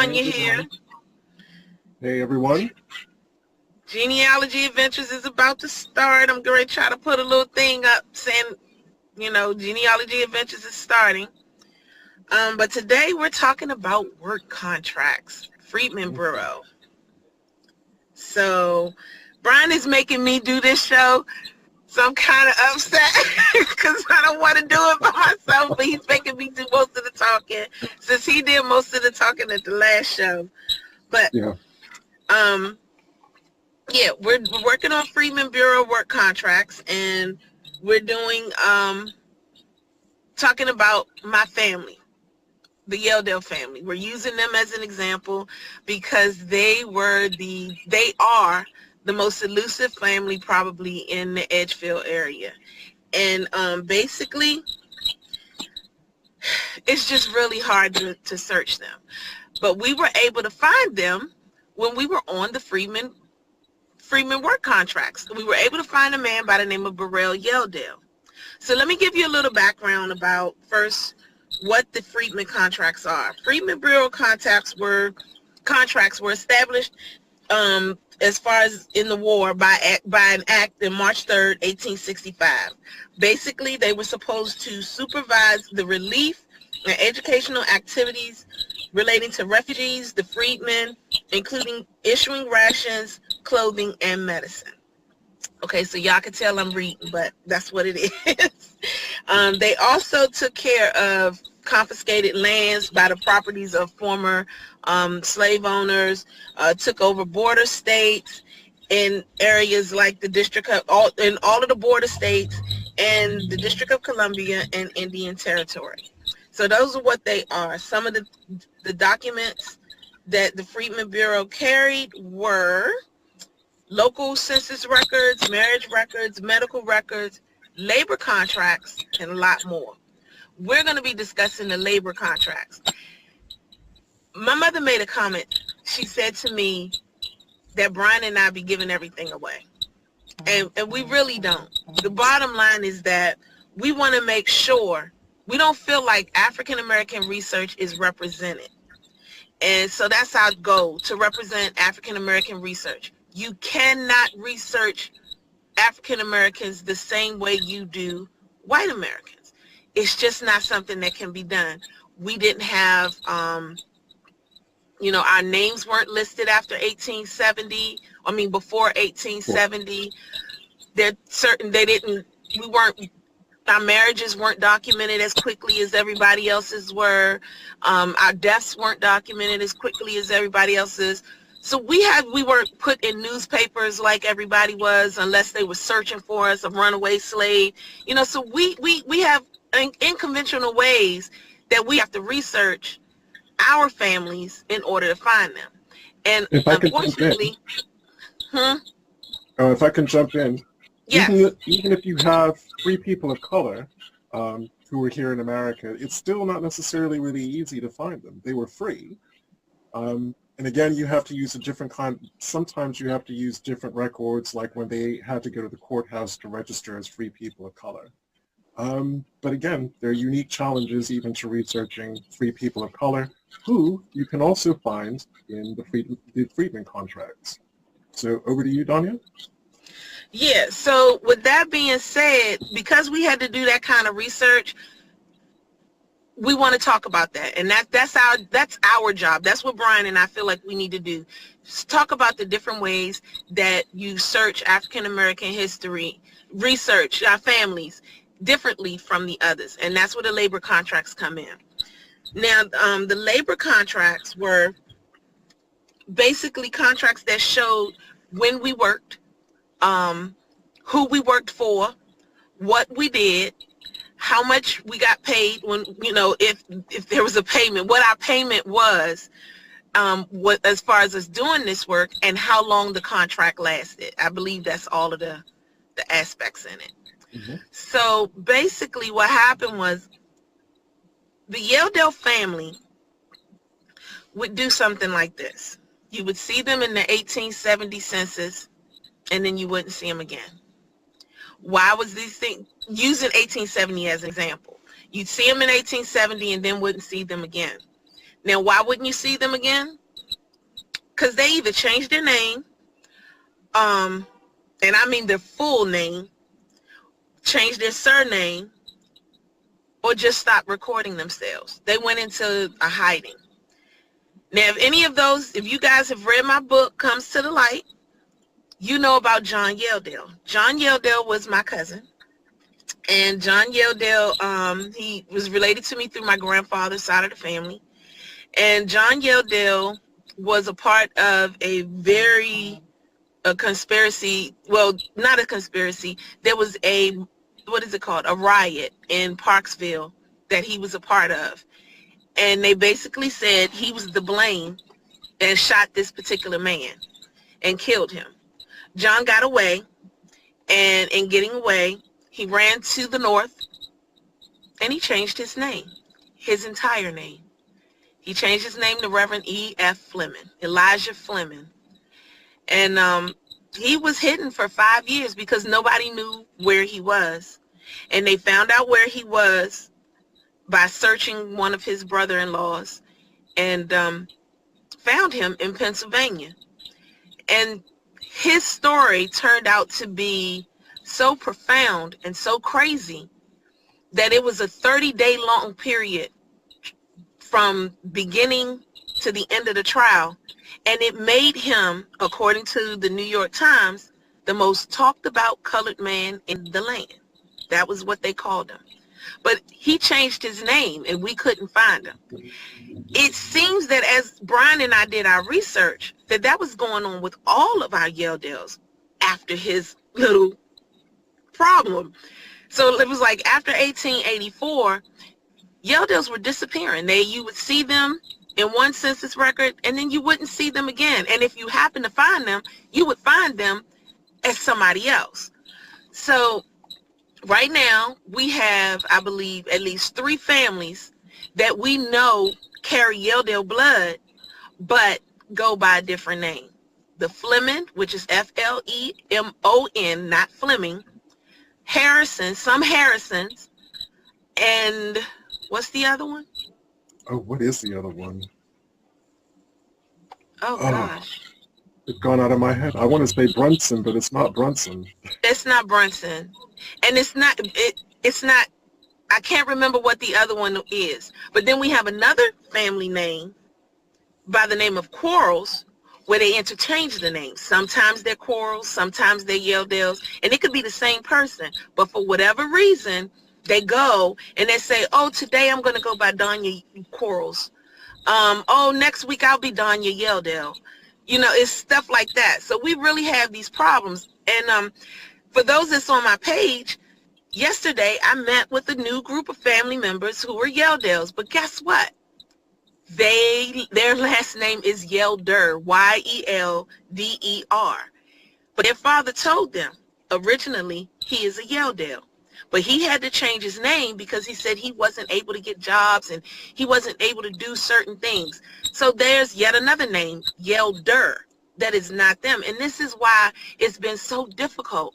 Danya here. Hey, everyone. Genealogy Adventures is about to start. I'm going to try to put a little thing up saying, Genealogy Adventures is starting. But today we're talking about work contracts, Freedmen Bureau. So Brian is making me do this show. So I'm kind of upset because I don't want to do it by myself, but he's making me do most of the talking since he did most of the talking at the last show. But we're working on Freedmen Bureau work contracts, and we're doing talking about my family, the Yeldell family. We're using them as an example because they are the most elusive family probably in the Edgefield area. And basically, it's just really hard to search them. But we were able to find them when we were on the Freedmen work contracts. We were able to find a man by the name of Burrell Yeldell. So let me give you a little background about first what the Freedmen contracts are. Freedmen Bureau contracts were established as far as in the war by an act in March 3rd, 1865. Basically, they were supposed to supervise the relief and educational activities relating to refugees, the freedmen, including issuing rations, clothing, and medicine. Okay, so y'all can tell I'm reading, but that's what it is. They also took care of confiscated lands by the properties of former slave owners, took over border states in areas like the District of all of the border states and the District of Columbia and Indian Territory. So those are what they are. Some of the documents that the Freedmen Bureau carried were local census records, marriage records, medical records, labor contracts, and a lot more. We're going to be discussing the labor contracts. My mother made a comment. She said to me that Brian and I be giving everything away. And we really don't. The bottom line is that we want to make sure we don't feel like African American research is represented. And so that's our goal, to represent African American research. You cannot research African Americans the same way you do white Americans. It's just not something that can be done. We didn't have, our names weren't listed after 1870. Before 1870. Our marriages weren't documented as quickly as everybody else's were. Our deaths weren't documented as quickly as everybody else's. So we weren't put in newspapers like everybody was, unless they were searching for us, a runaway slave. So we have unconventional ways that we have to research our families in order to find them. And unfortunately, if I can jump in, yes. Even if you have three people of color who are here in America, it's still not necessarily really easy to find them. They were free. And again, you have to use sometimes you have to use different records, like when they had to go to the courthouse to register as free people of color. But again, there are unique challenges even to researching free people of color, who you can also find in the Freedmen contracts. So over to you, Danya. Yeah, so with that being said, because we had to do that kind of research, we want to talk about that, and that's our job. That's what Brian and I feel like we need to do. Just talk about the different ways that you search African American history, research our families differently from the others, and that's where the labor contracts come in. Now, the labor contracts were basically contracts that showed when we worked, who we worked for, what we did, how much we got paid when, if there was a payment, what our payment was, as far as us doing this work, and how long the contract lasted. I believe that's all of the aspects in it. Mm-hmm. So basically what happened was the Yeldell family would do something like this. You would see them in the 1870 census, and then you wouldn't see them again. Why was these things, using 1870 as an example? You'd see them in 1870 and then wouldn't see them again. Now, why wouldn't you see them again? Because they either changed their name, and I mean their full name, changed their surname, or just stopped recording themselves. They went into a hiding. Now, if you guys have read my book, Comes to the Light, you know about John Yeldell. John Yeldell was my cousin. And John Yeldell, he was related to me through my grandfather's side of the family. And John Yeldell was a part of a conspiracy, well, not a conspiracy. There was a riot in Parksville that he was a part of. And they basically said he was the blame and shot this particular man and killed him. John got away, and in getting away, he ran to the north, and he changed his name, his entire name. He changed his name to Reverend E.F. Fleming, Elijah Fleming. And he was hidden for 5 years because nobody knew where he was. And they found out where he was by searching one of his brother-in-laws, and found him in Pennsylvania. And his story turned out to be so profound and so crazy that it was a 30-day long period from beginning to the end of the trial. And it made him, according to the New York Times, the most talked about colored man in the land. That was what they called him. But he changed his name, and we couldn't find him. It seems that as Brian and I did our research, that was going on with all of our Yeldells after his little problem. So it was like after 1884, Yeldells were disappearing. You would see them in one census record, and then you wouldn't see them again. And if you happen to find them, you would find them as somebody else. So right now, we have, I believe, at least 3 families that we know carry Yeldell blood, but go by a different name. The Fleming, which is F-L-E-M-O-N, not Fleming. Harrison, some Harrisons, and what's the other one? Oh, what is the other one? Oh, gosh. It's gone out of my head. I want to say Brunson, but it's not Brunson. It's not Brunson. And it's not, I can't remember what the other one is. But then we have another family name by the name of Quarles, where they interchange the names. Sometimes they're Quarles, sometimes they're Yeldells, and it could be the same person. But for whatever reason, they go and they say, oh, today I'm going to go by Danya Quarles. Oh, next week I'll be Danya Yeldell. You know, it's stuff like that. So we really have these problems. And for those that's on my page, yesterday I met with a new group of family members who were Yeldells. But guess what? Their last name is Yelder, Y-E-L-D-E-R. But their father told them originally he is a Yeldell. But he had to change his name because he said he wasn't able to get jobs and he wasn't able to do certain things. So there's yet another name, Yelder, that is not them. And this is why it's been so difficult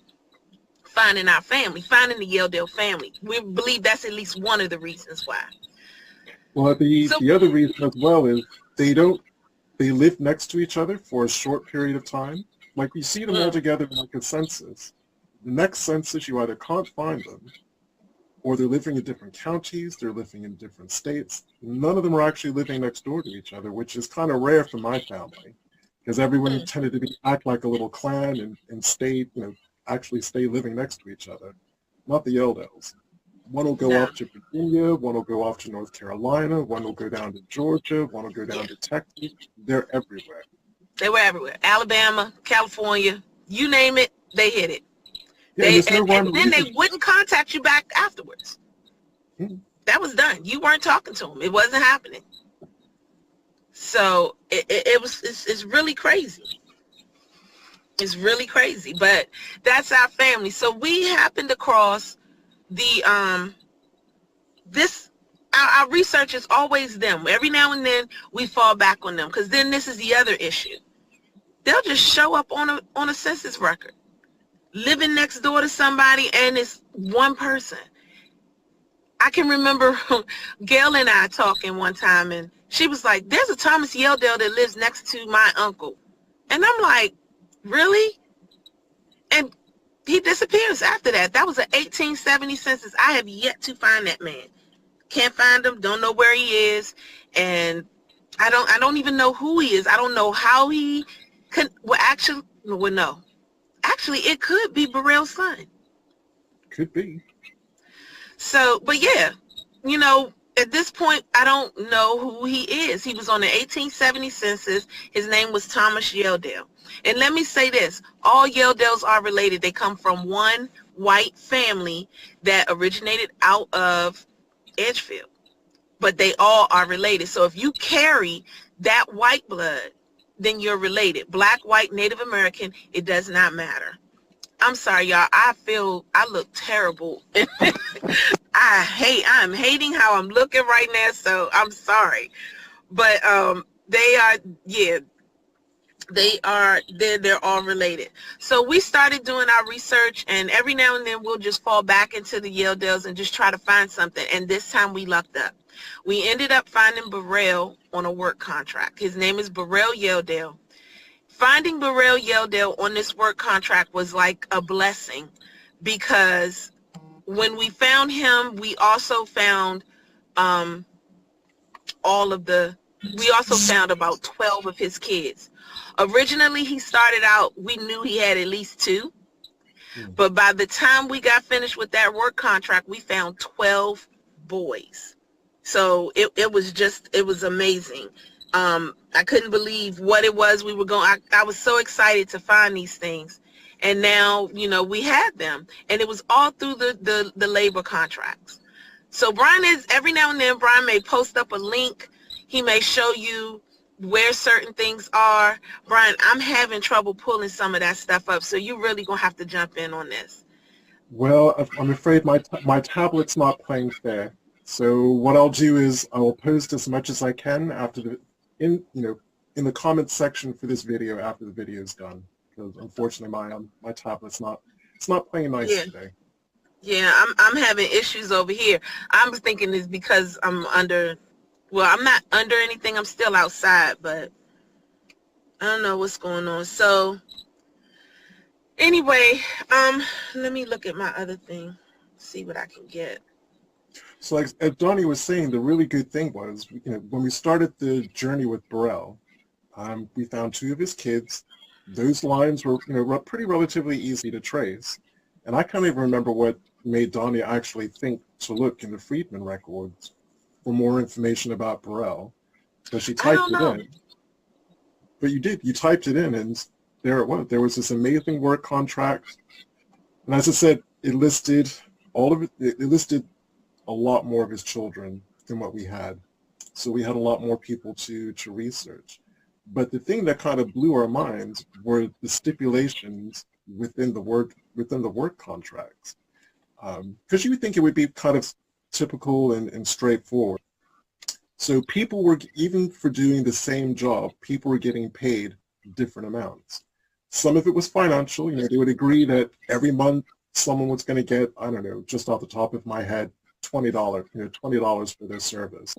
finding our family, finding the Yeldell family. We believe that's at least one of the reasons why. Well, the other reason as well is they live next to each other for a short period of time. Like we see them all together in like a census. The next census, you either can't find them, or they're living in different counties, they're living in different states. None of them are actually living next door to each other, which is kind of rare for my family, because everyone tended to act like a little clan and stay, actually stay living next to each other. Not the Yeldells. One will go off to Virginia, one will go off to North Carolina, one will go down to Georgia, one will go down to Texas. They're everywhere. They were everywhere. Alabama, California, you name it, they hit it. Yeah, and then they wouldn't contact you back afterwards. That was done. You weren't talking to them. It wasn't happening. So it's really crazy. It's really crazy, but that's our family. So we happened across the our research is always them. Every now and then we fall back on them, because then this is the other issue. They'll just show up on a census record, living next door to somebody, and it's one person. I can remember Gail and I talking one time, and she was like, there's a Thomas Yeldell that lives next to my uncle. And I'm like, really? And he disappears after that. That was an 1870 census. I have yet to find that man. Can't find him, don't know where he is, and I don't even know who he is. I don't know how he could, well, no. Actually, it could be Burrell's son. Could be. So, but yeah, you know, at this point, I don't know who he is. He was on the 1870 census. His name was Thomas Yeldell. And let me say this, all Yeldells are related. They come from one white family that originated out of Edgefield. But they all are related. So if you carry that white blood, then you're related. Black, white, Native American, it does not matter. I'm sorry, y'all. I look terrible. I'm hating how I'm looking right now, so I'm sorry. But they're all related. So we started doing our research, and every now and then we'll just fall back into the Yeldells and just try to find something. And this time we lucked up. We ended up finding Burrell on a work contract. His name is Burrell Yeldell. Finding Burrell Yeldell on this work contract was like a blessing, because when we found him, we also found we also found about 12 of his kids. Originally, he started out, we knew he had at least 2. But by the time we got finished with that work contract, we found 12 boys. So it was amazing. I couldn't believe what it was we were going. I was so excited to find these things. And now, you know, we had them. And it was all through the labor contracts. So Brian every now and then, Brian may post up a link. He may show you where certain things are. Brian, I'm having trouble pulling some of that stuff up. So you're really going to have to jump in on this. Well, I'm afraid my tablet's not playing fair. So what I'll do is I will post as much as I can in the comments section for this video after the video is done. Because unfortunately my tablet's not playing nice today. Yeah, I'm having issues over here. I'm thinking it's because I'm not under anything. I'm still outside, but I don't know what's going on. So anyway, let me look at my other thing, see what I can get. So like as Donnie was saying, the really good thing was, when we started the journey with Burrell, we found 2 of his kids. Those lines were, pretty relatively easy to trace. And I can't even remember what made Donnie actually think to look in the Freedmen records for more information about Burrell. So she typed it in. But you did. You typed it in, and there it was. There was this amazing work contract. And as I said, it listed all of it. It listed a lot more of his children than what we had. So we had a lot more people to research. But the thing that kind of blew our minds were the stipulations within the work contracts. Because you would think it would be kind of typical and straightforward. So people were, even for doing the same job, people were getting paid different amounts. Some of it was financial. They would agree that every month someone was going to get, I don't know, just off the top of my head, $20 for their service.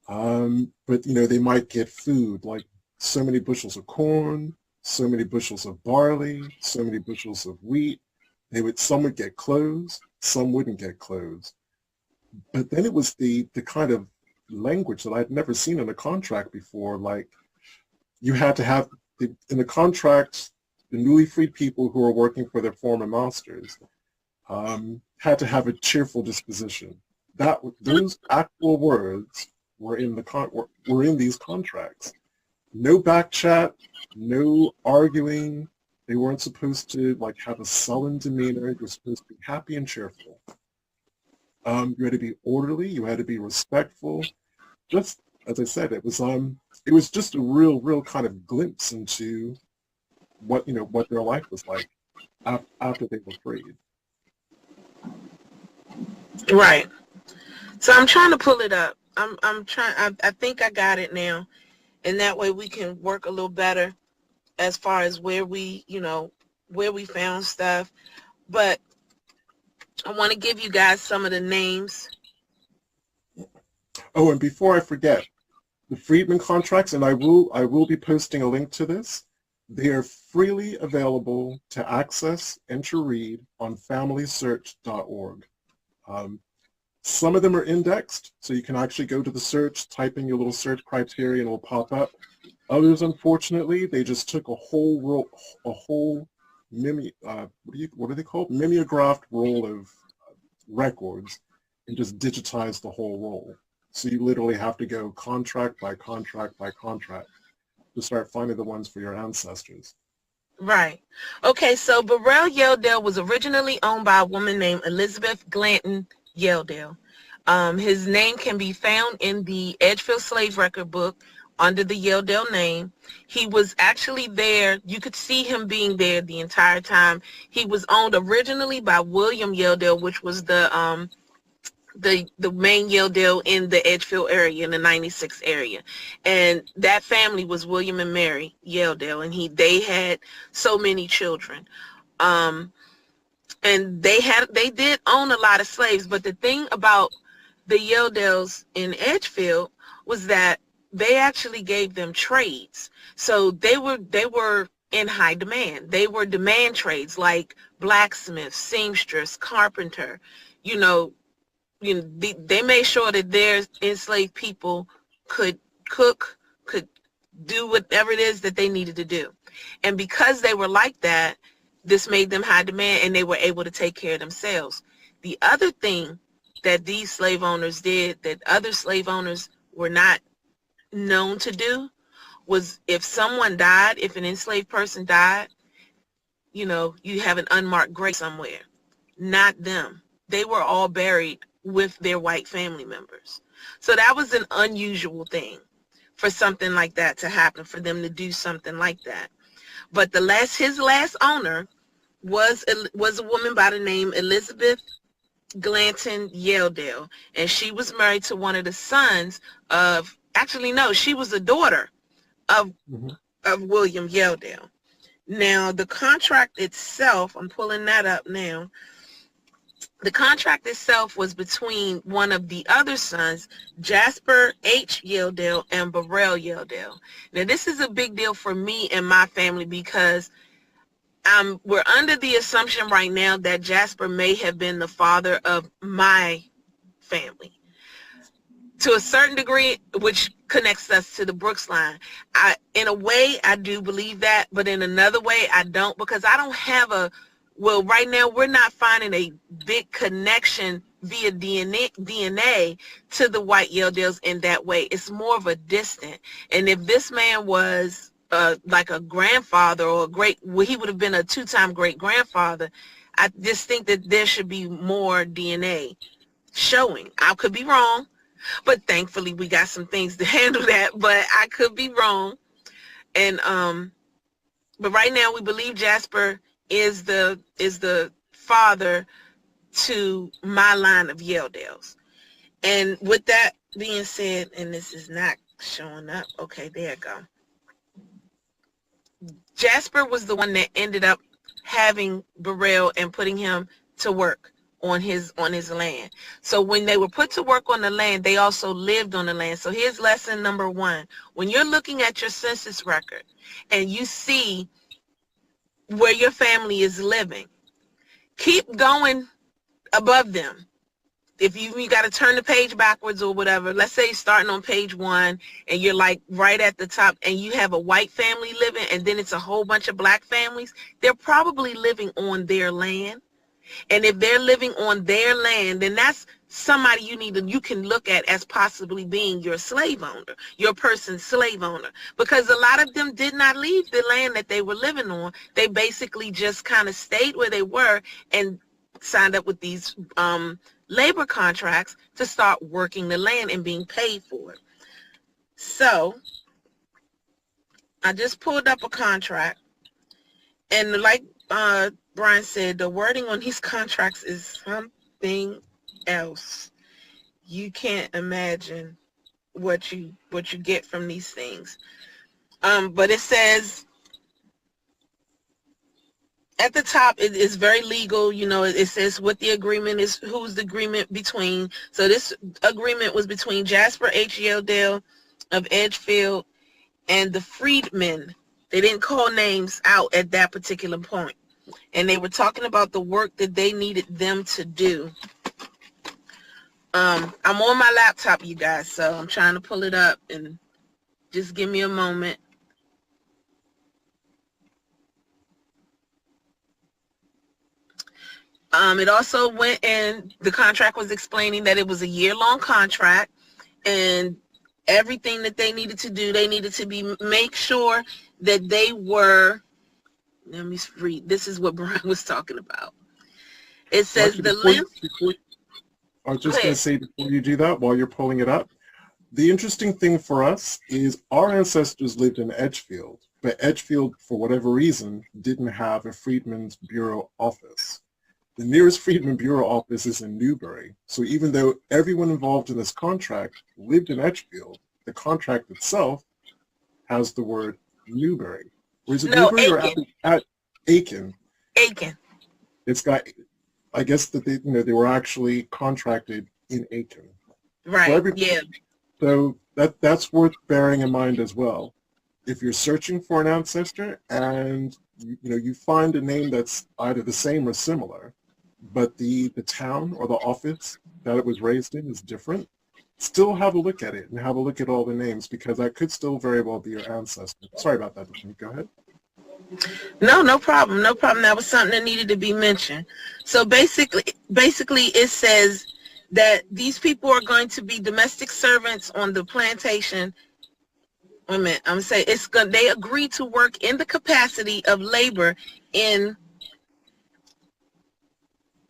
But they might get food, like so many bushels of corn, so many bushels of barley, so many bushels of wheat. Some would get clothes, some wouldn't get clothes. But then it was the kind of language that I'd never seen in a contract before. Like, you had to have, in the contract, the newly freed people who were working for their former masters had to have a cheerful disposition. Those actual words were in these contracts. No back chat, no arguing. They weren't supposed to have a sullen demeanor. You were supposed to be happy and cheerful. You had to be orderly. You had to be respectful. Just as I said, it was just a real kind of glimpse into what their life was like after they were freed. Right. So I'm trying to pull it up. I'm trying. I think I got it now, and that way we can work a little better as far as where we found stuff. But I want to give you guys some of the names Oh, and before I forget, the Freedmen contracts, and I will be posting a link to this. They are freely available to access and to read on FamilySearch.org. Some of them are indexed, so you can actually go to the search, type in your little search criteria, and it will pop up. Others, unfortunately, they just took a whole what are they called? Mimeographed roll of records and just digitized the whole roll. So you literally have to go contract by contract by contract to start finding the ones for your ancestors. Right. Okay, so Burrell Yeldell was originally owned by a woman named Elizabeth Glanton Yeldell. His name can be found in the Edgefield Slave Record book under the Yeldell name. He was actually there. You could see him being there the entire time. He was owned originally by William Yeldell, which was the main Yeldell in the Edgefield area, in the 96 area. And that family was William and Mary Yeldell, and they had so many children. And they did own a lot of slaves, but the thing about the Yeldells in Edgefield was that they actually gave them trades. So they were in high demand. They were demand trades like blacksmith, seamstress, carpenter. They made sure that their enslaved people could cook, could do whatever it is that they needed to do. And because they were like that, this made them high demand, and they were able to take care of themselves. The other thing that these slave owners did that other slave owners were not known to do was, if someone died, if an enslaved person died, you have an unmarked grave somewhere. Not them. They were all buried with their white family members. So that was an unusual thing for something like that to happen, for them to do something like that. But his last owner was a woman by the name Elizabeth Glanton Yeldell, and she was married to one of the sons of, actually no, she was a daughter of William Yeldell. Now the contract itself, I'm pulling that up now. The contract itself was between one of the other sons, Jasper H. Yeldell, and Burrell Yeldell. Now this is a big deal for me and my family, because we're under the assumption right now that Jasper may have been the father of my family. To a certain degree, which connects us to the Brooks line. In a way, I do believe that, but in another way, I don't, because I don't have right now, we're not finding a big connection via DNA to the white Yeldells in that way. It's more of a distant. And if this man was like a grandfather or he would have been a two-time great-grandfather, I just think that there should be more DNA showing. I could be wrong, but thankfully we got some things to handle that, but I could be wrong. And but right now we believe Jasper is the father to my line of Yeldells. And with that being said, and this is not showing up. Okay, there you go. Jasper was the one that ended up having Burrell and putting him to work on his land. So when they were put to work on the land, they also lived on the land. So here's lesson number 1. When you're looking at your census record and you see where your family is living, keep going above them. If you got to turn the page backwards or whatever, let's say starting on page 1 and you're like right at the top and you have a white family living and then it's a whole bunch of black families, they're probably living on their land. And if they're living on their land, then that's somebody you can look at as possibly being your slave owner, your person's slave owner. Because a lot of them did not leave the land that they were living on. They basically just kind of stayed where they were and signed up with these labor contracts to start working the land and being paid for it. So I just pulled up a contract, and like Brian said, the wording on these contracts is something else. You can't imagine what you get from these things. But it says at the top, it is very legal. You know, it says what the agreement is, who's the agreement between. So this agreement was between Jasper H. Yeldell of Edgefield and the Freedmen. They didn't call names out at that particular point. And they were talking about the work that they needed them to do. I'm on my laptop, you guys, so I'm trying to pull it up, and just give me a moment. It also went in, the contract was explaining that it was a year-long contract, and everything that they needed to do, they needed to make sure that they were, let me read, this is what Brian was talking about. It says Actually, the length. I was just going to say, before you do that, while you're pulling it up, the interesting thing for us is our ancestors lived in Edgefield, but Edgefield, for whatever reason, didn't have a Freedmen's Bureau office. The nearest Freedmen Bureau office is in Newbury. So even though everyone involved in this contract lived in Edgefield, the contract itself has the word Newbury. Or is it Newbury or at Aiken? Aiken. It's got, I guess that they were actually contracted in Aiken. Right. Yeah. So that's worth bearing in mind as well. If you're searching for an ancestor and you find a name that's either the same or similar, but the town or the office that it was raised in is different, still have a look at it and have a look at all the names, because that could still very well be your ancestor. Sorry about that. Go ahead. No problem. No problem. That was something that needed to be mentioned. So basically it says that these people are going to be domestic servants on the plantation. Wait a minute. I'm going to say they agree to work in the capacity of labor in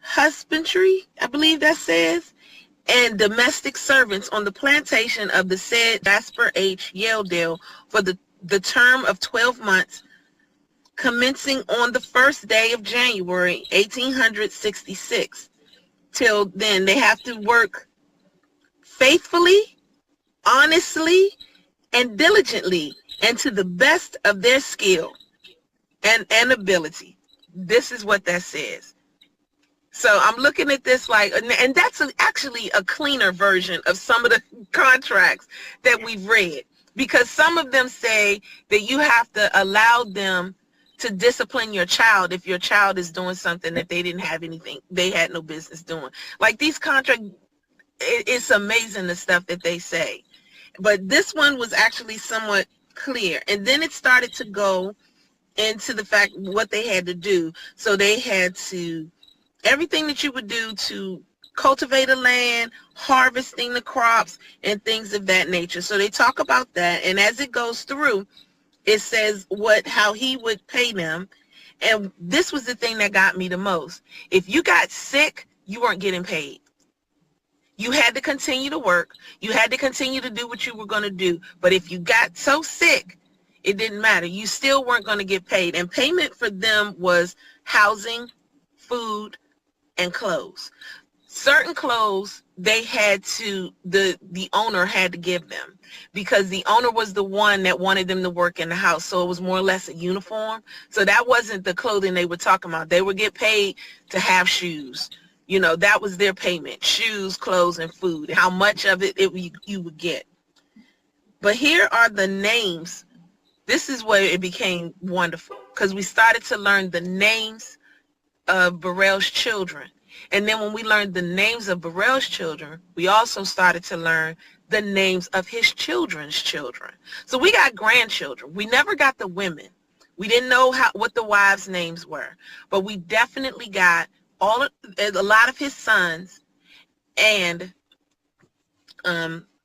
husbandry, I believe that says, and domestic servants on the plantation of the said Jasper H. Yeldell for the term of 12 months, commencing on the first day of January 1866. Till then, they have to work faithfully, honestly, and diligently, and to the best of their skill and ability. This is what that says. So I'm looking at this like, and that's actually a cleaner version of some of the contracts that we've read, because some of them say that you have to allow them to discipline your child if your child is doing something that they had no business doing. Like these contracts, it's amazing the stuff that they say. But this one was actually somewhat clear. And then it started to go into the fact what they had to do. So they had to, everything that you would do to cultivate a land, harvesting the crops, and things of that nature. So they talk about that. And as it goes through, it says how he would pay them. And this was the thing that got me the most. If you got sick, you weren't getting paid. You had to continue to work. You had to continue to do what you were going to do. But if you got so sick, it didn't matter. You still weren't going to get paid. And payment for them was housing, food, and clothes. Certain clothes they had to, the owner had to give them, because the owner was the one that wanted them to work in the house. So it was more or less a uniform. So that wasn't the clothing they were talking about. They would get paid to have shoes. That was their payment: shoes, clothes, and food. How much of it you would get. But here are the names. This is where it became wonderful, because we started to learn the names of Burrell's children. And then when we learned the names of Burrell's children, we also started to learn the names of his children's children. So we got grandchildren. We never got the women. We didn't know what the wives' names were, but we definitely got a lot of his sons and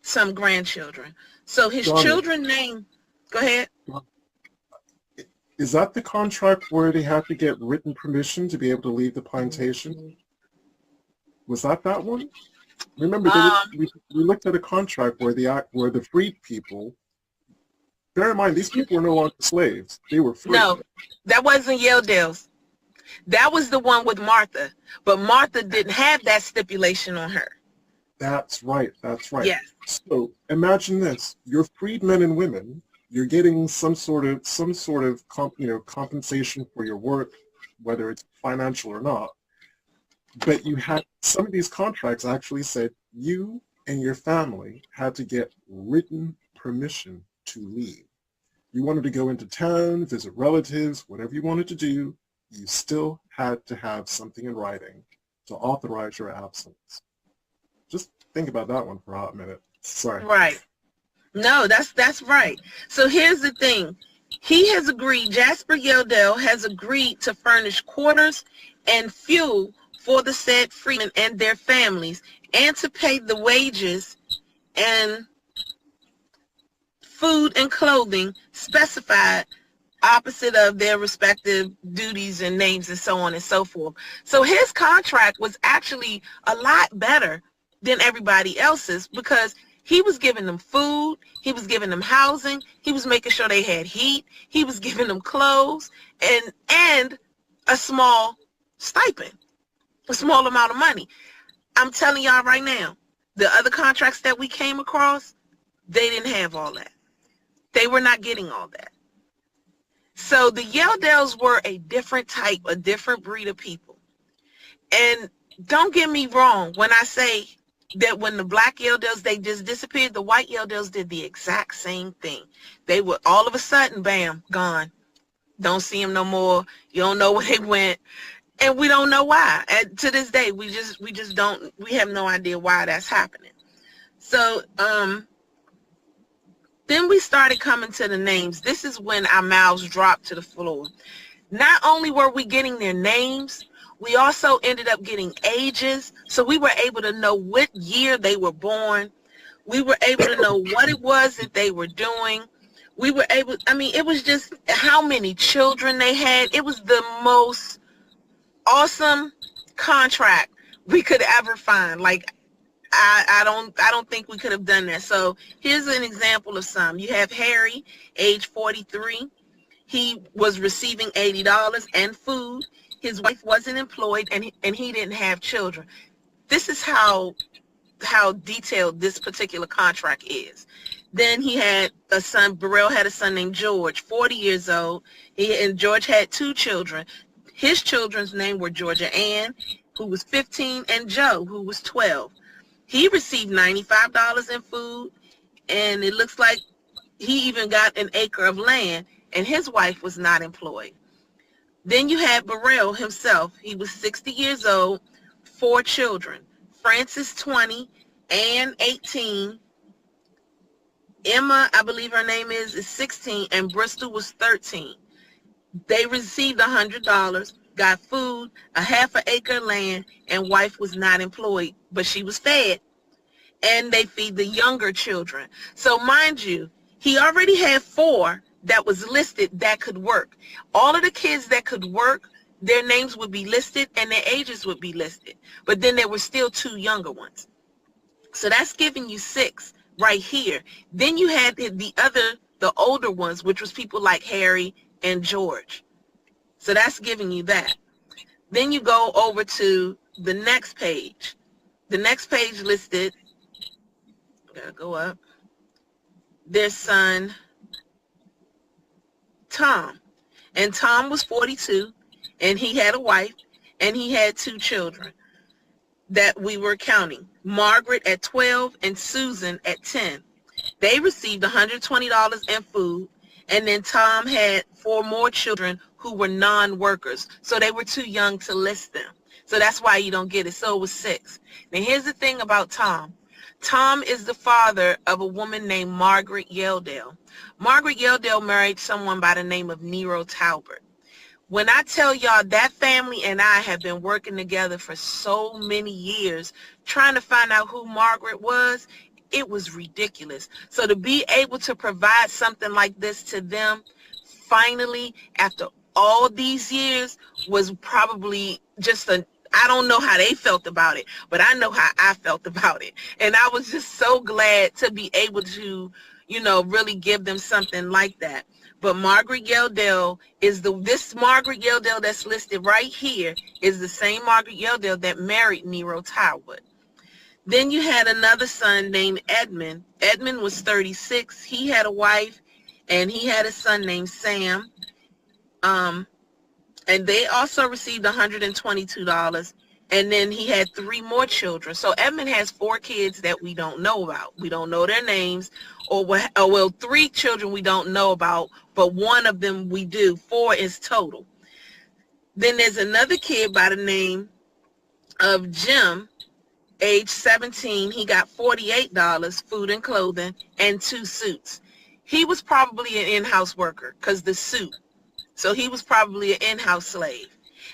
some grandchildren. So his children name, go ahead. Is that the contract where they have to get written permission to be able to leave the plantation? Was that one? Remember, we looked at a contract where the freed people, bear in mind, these people were no longer slaves. They were free. No, that wasn't Yeldell's. That was the one with Martha. But Martha didn't have that stipulation on her. That's right. Yes. So imagine this. You're freed men and women. You're getting some sort of compensation for your work. whether it's financial or not. But you had, some of these contracts actually said you and your family had to get written permission to leave. You wanted to go into town, visit relatives, whatever you wanted to do, you still had to have something in writing to authorize your absence. Just think about that one for a hot minute. Sorry. Right. No, that's right. So here's the thing. He has agreed, Jasper Yeldell has agreed to furnish quarters and fuel for the said freedmen and their families, and to pay the wages and food and clothing specified opposite of their respective duties and names and so on and so forth. So his contract was actually a lot better than everybody else's, because he was giving them food, he was giving them housing, he was making sure they had heat, he was giving them clothes, and a small stipend, a small amount of money. I'm telling y'all right now, the other contracts that we came across, they didn't have all that. They were not getting all that. So the Yeldells were a different type, a different breed of people. And don't get me wrong when I say that when the black Yeldells, they just disappeared, the white Yeldells did the exact same thing. They were all of a sudden, bam, gone. Don't see them no more. You don't know where they went. And we don't know why. And to this day, we just don't, we have no idea why that's happening. So, then we started coming to the names. This is when our mouths dropped to the floor. Not only were we getting their names, we also ended up getting ages. So we were able to know what year they were born. We were able to know what it was that they were doing. We were able, I mean, it was just how many children they had. It was the most awesome contract we could ever find. Like, I don't think we could have done that. So here's an example of some. You have Harry, age 43. He was receiving $80 and food. His wife wasn't employed, and he didn't have children. This is how detailed this particular contract is. Then he had a son. Burrell had a son named George, 40 years old. And George had 2 children. His children's name were Georgia Ann, who was 15, and Joe, who was 12. He received $95 in food, and it looks like he even got an acre of land, and his wife was not employed. Then you had Burrell himself. He was 60 years old, 4 children. Francis, 20, Ann, 18, Emma, I believe her name is 16, and Bristol was 13. They received $100, got food, a half an acre of land, and wife was not employed, but she was fed. And they feed the younger children. So mind you, he already had 4 that was listed that could work. All of the kids that could work, their names would be listed and their ages would be listed. But then there were still 2 younger ones. So that's giving you 6 right here. Then you had the older ones, which was people like Harry and George. So that's giving you that. Then you go over to the next page. The next page listed, gotta go up, their son, Tom. And Tom was 42, and he had a wife, and he had 2 children that we were counting. Margaret at 12 and Susan at 10. They received $120 in food, and then Tom had 4 more children who were non-workers, so they were too young to list them. So that's why you don't get it. So it was 6. Now here's the thing about Tom. Tom is the father of a woman named Margaret Yeldell. Margaret Yeldell married someone by the name of Nero Talbot. When I tell y'all, that family and I have been working together for so many years trying to find out who Margaret was, it was ridiculous. So to be able to provide something like this to them, finally, after all these years, was probably just I don't know how they felt about it, but I know how I felt about it. And I was just so glad to be able to, really give them something like that. But Margaret Yeldell is this Margaret Yeldell that's listed right here is the same Margaret Yeldell that married Nero Talbot. Then you had another son named Edmund. Edmund was 36. He had a wife, and he had a son named Sam. And and they also received $122. And then he had 3 more children. So Edmund has 4 kids that we don't know about. We don't know their names, or well, 3 children we don't know about, but 1 of them we do. 4 is total. Then there's another kid by the name of Jim, age 17. He got $48, food and clothing, and 2 suits. He was probably an in-house worker because the suit. So he was probably an in-house slave.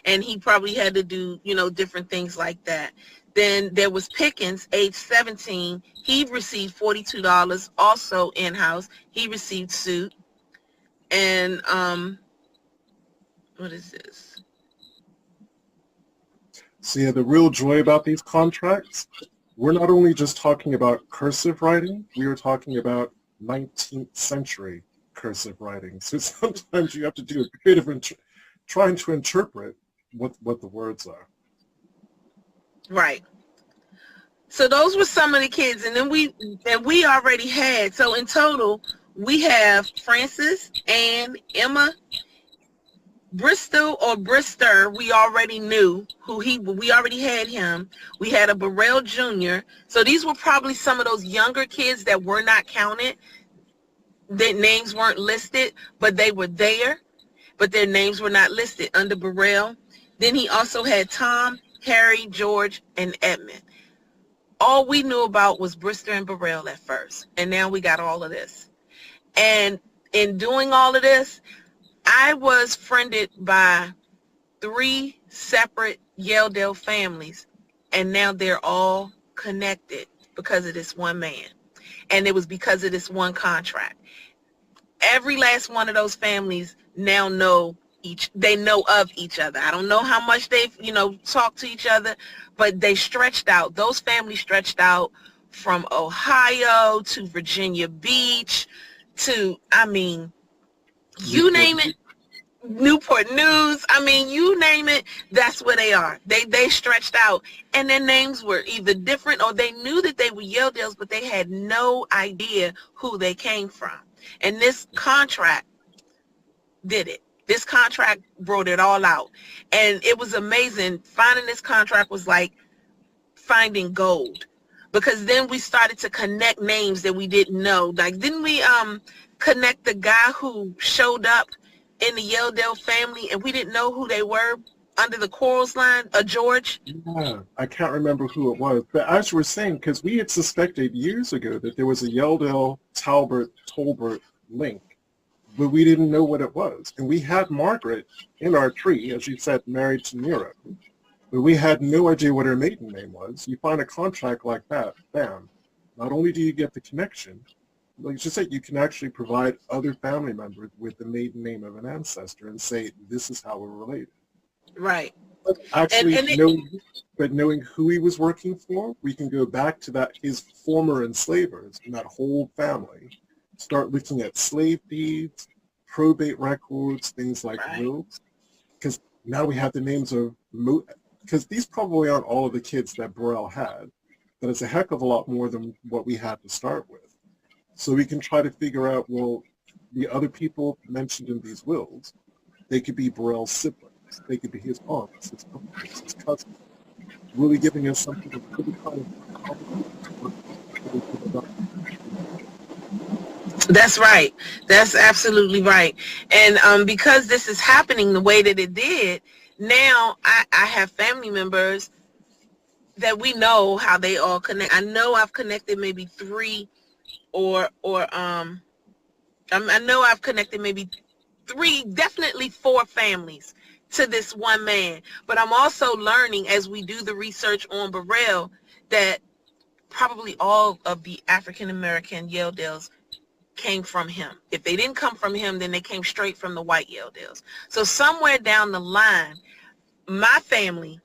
And he probably had to do, different things like that. Then there was Pickens, age 17. He received $42, also in-house. He received suit. And what is this? So yeah, the real joy about these contracts, we're not only just talking about cursive writing, we are talking about 19th century cursive writing. So sometimes you have to do a bit of trying to interpret what the words are. Right. So those were some of the kids, and then we already had, so in total we have Francis, Ann, Emma, Bristol or Brister. We already knew we already had him. We had a Burrell Jr. So these were probably some of those younger kids that were not counted. Their names weren't listed, but they were there, but their names were not listed under Burrell. Then he also had Tom, Harry, George, and Edmund. All we knew about was Brister and Burrell at first, and now we got all of this. And in doing all of this, I was friended by 3 separate Yeldell families, and now they're all connected because of this one man. And it was because of this one contract. Every last one of those families now know of each other. I don't know how much they've, talked to each other, but they stretched out. Those families stretched out from Ohio to Virginia Beach to, you name it, Newport News. You name it, that's where they are. They stretched out, and their names were either different or they knew that they were Yeldells, but they had no idea who they came from. And this contract did it. This contract brought it all out. And it was amazing. Finding this contract was like finding gold, because then we started to connect names that we didn't know. Like, didn't we connect the guy who showed up in the Yeldell family and we didn't know who they were under the Quarles line? George? Yeah, I can't remember who it was. But as you were saying, because we had suspected years ago that there was a Yeldell, Talbert, Tolbert link, but we didn't know what it was. And we had Margaret in our tree, as you said, married to Nero, but we had no idea what her maiden name was. You find a contract like that, bam. Not only do you get the connection, like you said, you can actually provide other family members with the maiden name of an ancestor and say, this is how we're related. Right. Actually, knowing who he was working for, we can go back to his former enslavers and that whole family. Start looking at slave deeds, probate records, things like wills, because now we have the names of, because these probably aren't all of the kids that Burrell had, but it's a heck of a lot more than what we had to start with. So we can try to figure out, well, the other people mentioned in these wills, they could be Burrell's siblings, they could be his aunts, his uncles, his cousins, really giving us something to really kind of. That's right. That's absolutely right. And because this is happening the way that it did, now I have family members that we know how they all connect. I know I've connected maybe 3 I know I've connected maybe 3, definitely 4 families to this one man. But I'm also learning as we do the research on Burrell that probably all of the African-American Yeldells came from him. If they didn't come from him, then they came straight from the white Yeldells. So somewhere down the line, my family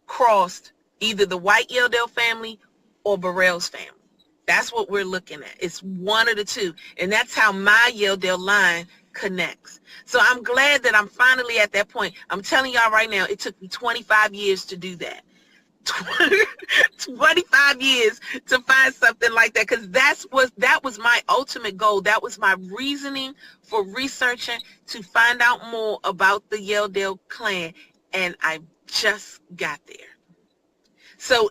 crossed either the white Yeldell family or Burrell's family. That's what we're looking at. It's one of the two. And that's how my Yeldell line connects. So I'm glad that I'm finally at that point. I'm telling y'all right now, it took me 25 years to do that. 25 years to find something like that, because that was my ultimate goal. That was my reasoning for researching, to find out more about the Yeldell clan, and I just got there. So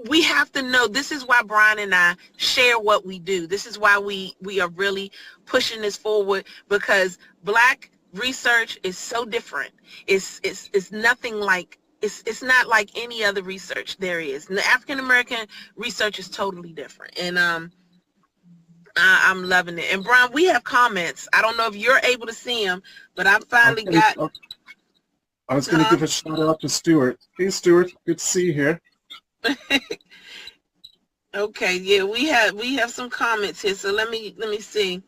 we have to know, this is why Brian and I share what we do. This is why we are really pushing this forward, because Black research is so different. It's nothing like, it's not like any other research there is. And the African American research is totally different, and I'm loving it. And Brian, we have comments. I don't know if you're able to see them, but I finally got. I was going to give a shout out to Stuart. Hey, Stuart, good to see you here. Okay, yeah, we have some comments here, so let me see.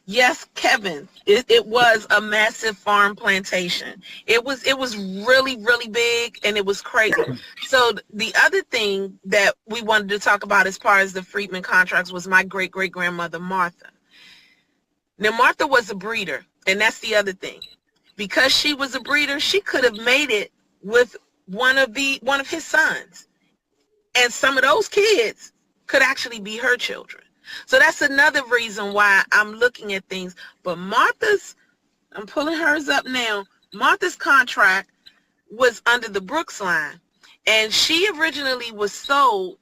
Yes, Kevin, it was a massive farm plantation. It was really, really big, and it was crazy. So the other thing that we wanted to talk about as far as the Freedmen contracts was my great-great-grandmother, Martha. Now, Martha was a breeder, and that's the other thing. Because she was a breeder, she could have made it with one of his sons. And some of those kids could actually be her children. So that's another reason why I'm looking at things. But Martha's, I'm pulling hers up now. Martha's contract was under the Brooks line. And she originally was sold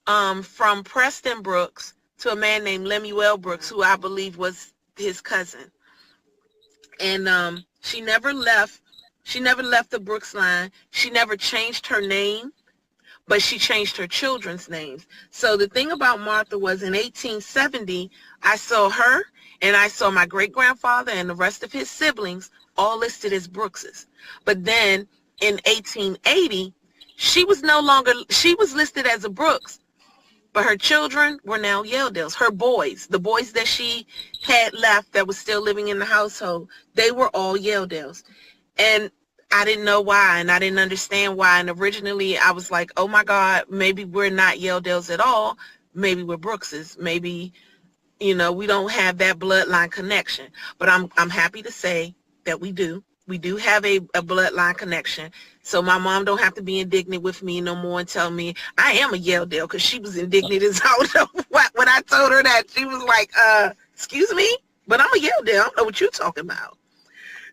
from Preston Brooks to a man named Lemuel Brooks, who I believe was his cousin. And she never left the Brooks line. She never changed her name, but she changed her children's names. So the thing about Martha was, in 1870, I saw her, and I saw my great-grandfather and the rest of his siblings all listed as Brookses. But then in 1880, she was listed as a Brooks, but her children were now Yeldells. Her boys, the boys that she had left that was still living in the household, they were all Yeldells. And I didn't know why, and I didn't understand why. And originally I was like, oh my God, maybe we're not Yeldells at all. Maybe we're Brookses. Maybe, we don't have that bloodline connection. But I'm happy to say that we do. We do have a bloodline connection. So my mom don't have to be indignant with me no more and tell me I am a Yeldell, because she was indignant as hell when I told her that. She was like, excuse me, but I'm a Yeldell. I don't know what you're talking about.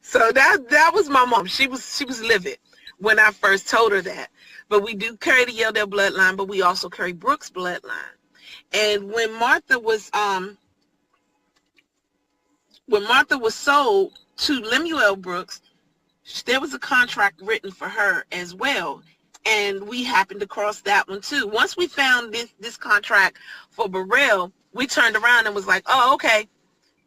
So that was my mom. She was livid when I first told her that. But we do carry the Yeldell bloodline, but we also carry Brooks bloodline. And when Martha was sold to Lemuel Brooks, there was a contract written for her as well, and we happened to cross that one too. Once we found this contract for Burrell, we turned around and was like, oh, okay,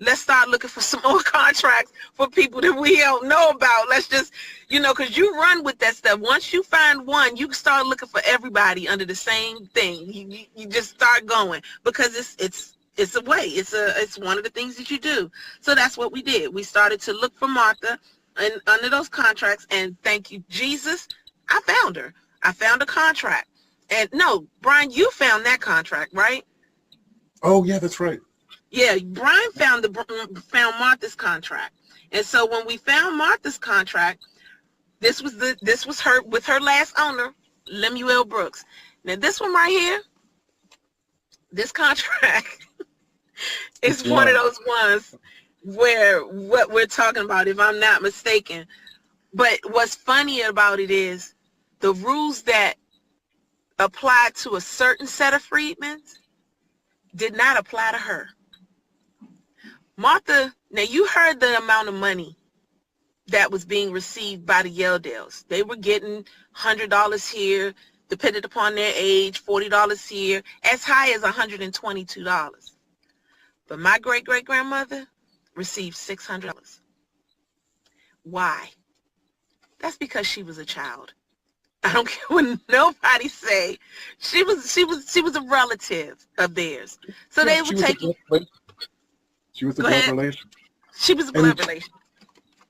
let's start looking for some more contracts for people that we don't know about. Let's just, because you run with that stuff. Once you find one, you start looking for everybody under the same thing. You just start going, because it's a way. It's one of the things that you do. So that's what we did. We started to look for Martha and under those contracts, and thank you, Jesus, I found her. I found a contract. And no, Brian, you found that contract, right? Oh yeah, that's right. Yeah, Brian found Martha's contract. And so when we found Martha's contract, this was her with her last owner, Lemuel Brooks. Now this one right here, this contract is one of those ones where what we're talking about, if I'm not mistaken. But what's funny about it is the rules that apply to a certain set of freedmen did not apply to her. Martha, now you heard the amount of money that was being received by the Yeldells. They were getting $100 here, depending upon their age, $40 here, as high as $122. But my great-great-grandmother received $600. Why? That's because she was a child. I don't care what nobody say. She was a relative of theirs. So yeah, they were taking. She was a blood relation. She was a blood relation.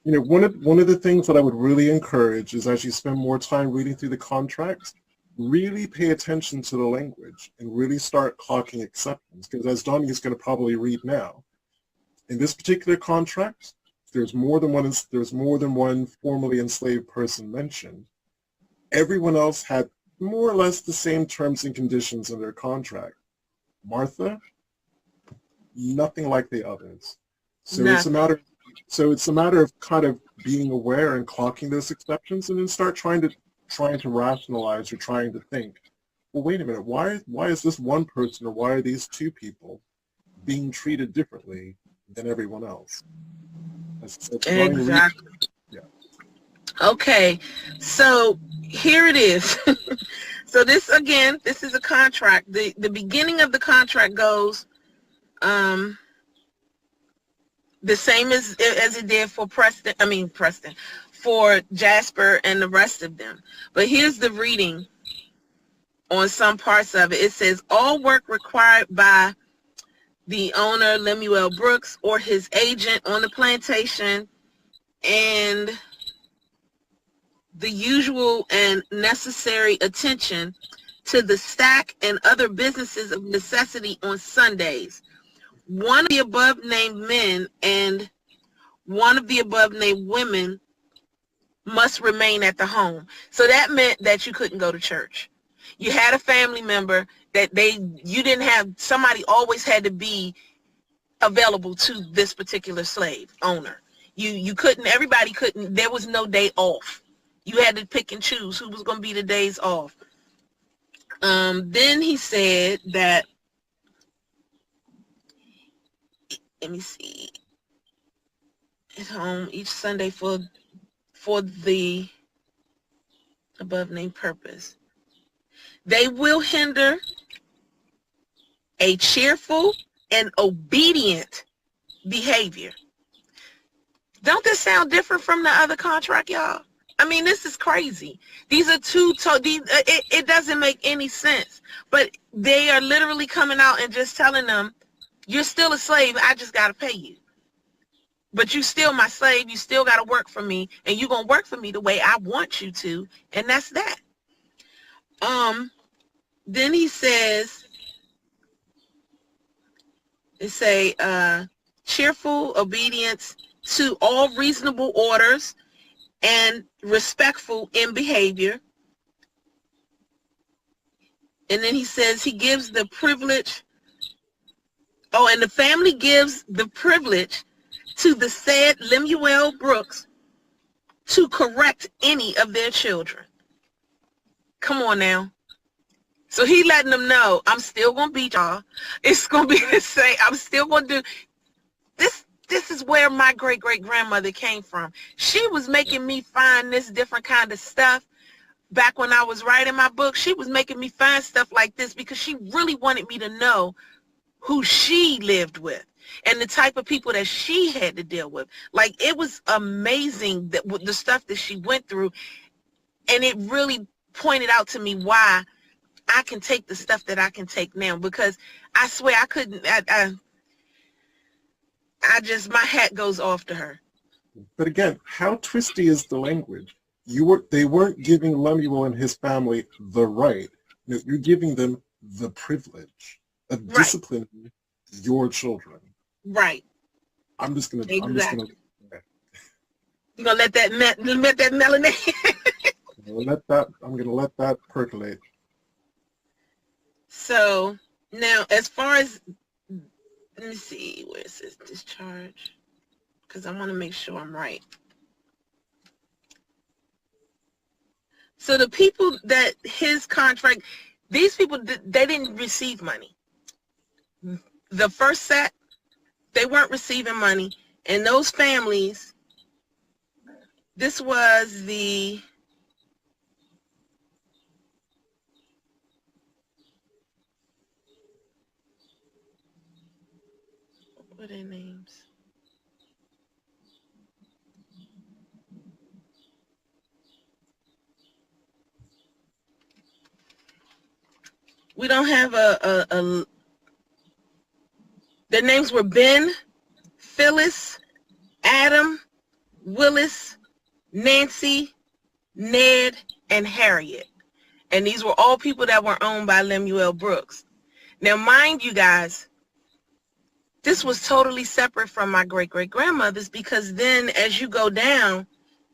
One of the things that I would really encourage is, as you spend more time reading through the contracts, really pay attention to the language and really start clocking acceptance. Because as Donnie is going to probably read now, in this particular contract, there's more than one formerly enslaved person mentioned, Everyone else had more or less the same terms and conditions in their contract. Martha, nothing like the others. So Nothing. it's a matter of kind of being aware and clocking those exceptions, and then start trying to rationalize or trying to think, well, wait a minute, why is this one person, or why are these two people being treated differently than everyone else? Exactly. Yeah. Okay, so here it is. So this, again, this is a contract. The beginning of the contract goes the same as it did for Preston, for Jasper and the rest of them. But here's the reading on some parts of it. It says, all work required by the owner, Lemuel Brooks, or his agent on the plantation, and the usual and necessary attention to the stack and other businesses of necessity on Sundays. One of the above named men and one of the above named women must remain at the home. So that meant that you couldn't go to church. You had a family member that you didn't have, somebody always had to be available to this particular slave owner. You couldn't, everybody couldn't, there was no day off. You had to pick and choose who was going to be the days off. Then he said that, let me see, at home each Sunday for the above named purpose. They will hinder a cheerful and obedient behavior. Don't this sound different from the other contract, y'all? I mean, this is crazy. These are it doesn't make any sense. But they are literally coming out and just telling them, you're still a slave, I just got to pay you. But you still my slave, you still got to work for me, and you're going to work for me the way I want you to, and that's that. Then he says, cheerful obedience to all reasonable orders and respectful in behavior. And then he says he gives the privilege, and the family gives the privilege to the said Lemuel Brooks to correct any of their children. Come on now. So he letting them know, I'm still going to beat y'all. It's going to be the same. I'm still going to do this. This is where my great-great-grandmother came from. She was making me find this different kind of stuff. Back when I was writing my book, she was making me find stuff like this because she really wanted me to know who she lived with and the type of people that she had to deal with. Like, it was amazing that the stuff that she went through, and it really pointed out to me why I can take the stuff that I can take now, because I swear I couldn't, I just, my hat goes off to her. But again, how twisty is the language? They weren't giving Lemuel and his family the right. No, you're giving them the privilege of disciplining your children. Right. I'm just gonna. You're gonna let that marinate. I'm gonna let that percolate. So now, as far as, let me see, where it says discharge, because I want to make sure I'm right. So the people that his contract, these people, they didn't receive money. The first set, they weren't receiving money. And those families, this was the, what are their names? We don't have their names were Ben, Phyllis, Adam, Willis, Nancy, Ned, and Harriet. And these were all people that were owned by Lemuel Brooks. Now, mind you guys, this was totally separate from my great-great-grandmother's, because then as you go down,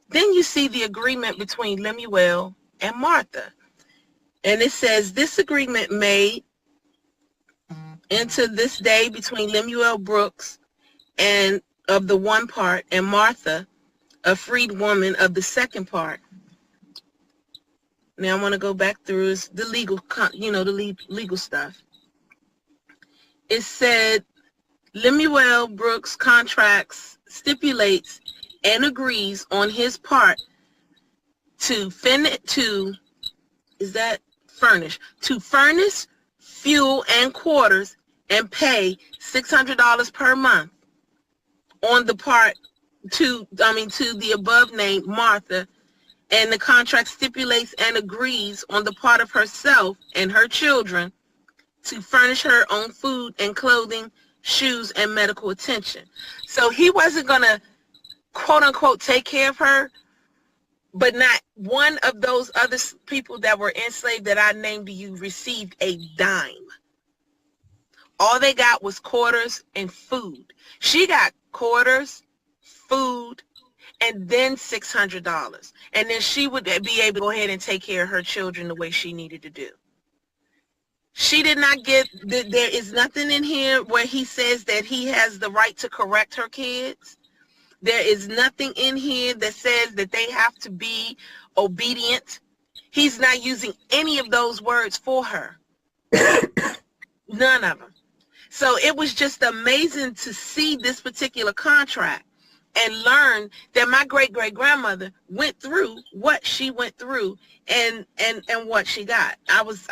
then you see the agreement between Lemuel and Martha. And it says, this agreement made into this day between Lemuel Brooks and of the one part, and Martha, a freed woman of the second part. Now I want to go back through the legal, the legal stuff. It said, Lemuel Brooks contracts, stipulates, and agrees on his part to furnish fuel and quarters and pay $600 per month on the part to the above named Martha, and the contract stipulates and agrees on the part of herself and her children to furnish her own food and clothing, shoes, and medical attention. So he wasn't going to, quote unquote, take care of her, but not one of those other people that were enslaved that I named to you received a dime. All they got was quarters and food. She got quarters, food, and then $600. And then she would be able to go ahead and take care of her children the way she needed to do. She did not get, there is nothing in here where he says that he has the right to correct her kids. There is nothing in here that says that they have to be obedient. He's not using any of those words for her. None of them. So it was just amazing to see this particular contract and learn that my great-great-grandmother went through what she went through and what she got. I was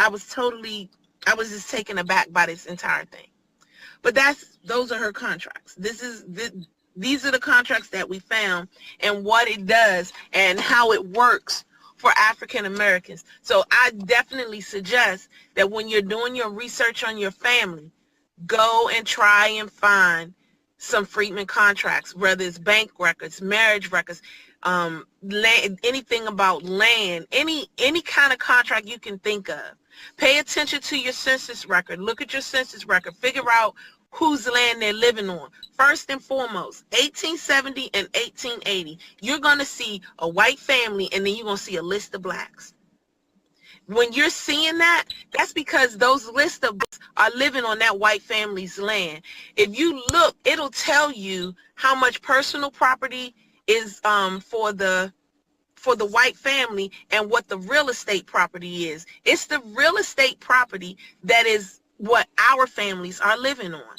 just taken aback by this entire thing. But those are her contracts. These are the contracts that we found and what it does and how it works for African Americans. So I definitely suggest that when you're doing your research on your family, go and try and find some freedmen contracts, whether it's bank records, marriage records, land, anything about land, any kind of contract you can think of. Pay attention to your census record. Look at your census record. Figure out whose land they're living on. First and foremost, 1870 and 1880, you're going to see a white family and then you're going to see a list of blacks. When you're seeing that, that's because those lists of blacks are living on that white family's land. If you look, it'll tell you how much personal property is for the white family and what the real estate property is. It's the real estate property that is what our families are living on.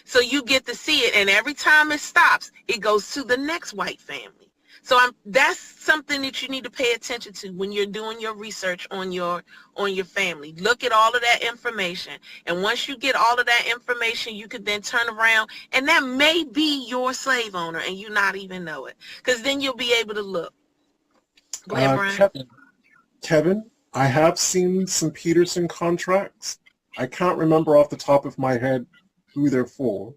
So you get to see it, and every time it stops, it goes to the next white family. So that's something that you need to pay attention to when you're doing your research on your family. Look at all of that information, and once you get all of that information, you could then turn around, and that may be your slave owner, and you not even know it, because then you'll be able to look. Go ahead, Brian. Kevin, I have seen some Peterson contracts. I can't remember off the top of my head who they're for,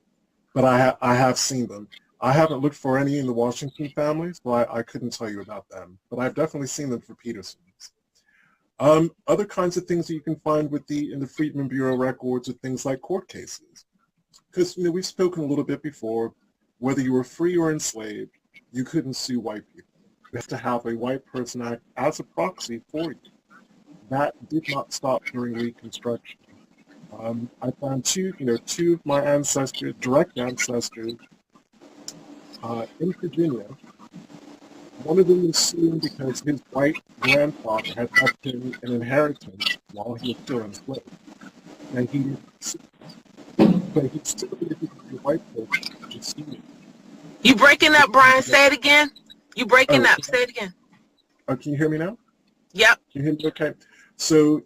but I have seen them. I haven't looked for any in the Washington family, so I couldn't tell you about them, but I've definitely seen them for Petersons. Other kinds of things that you can find in the Freedmen Bureau records are things like court cases. Because we've spoken a little bit before, whether you were free or enslaved, you couldn't sue white people. You have to have a white person act as a proxy for you. That did not stop during Reconstruction. I found two of my ancestors, direct ancestors, in Virginia. One of them was suing because his white grandfather had left him an inheritance while he was still enslaved. And he didn't sue. But he still needed to be a white person to sue him. You breaking up, Brian? Say it again. You breaking up. Say it again. Can you hear me now? Yep. Can you hear me okay? So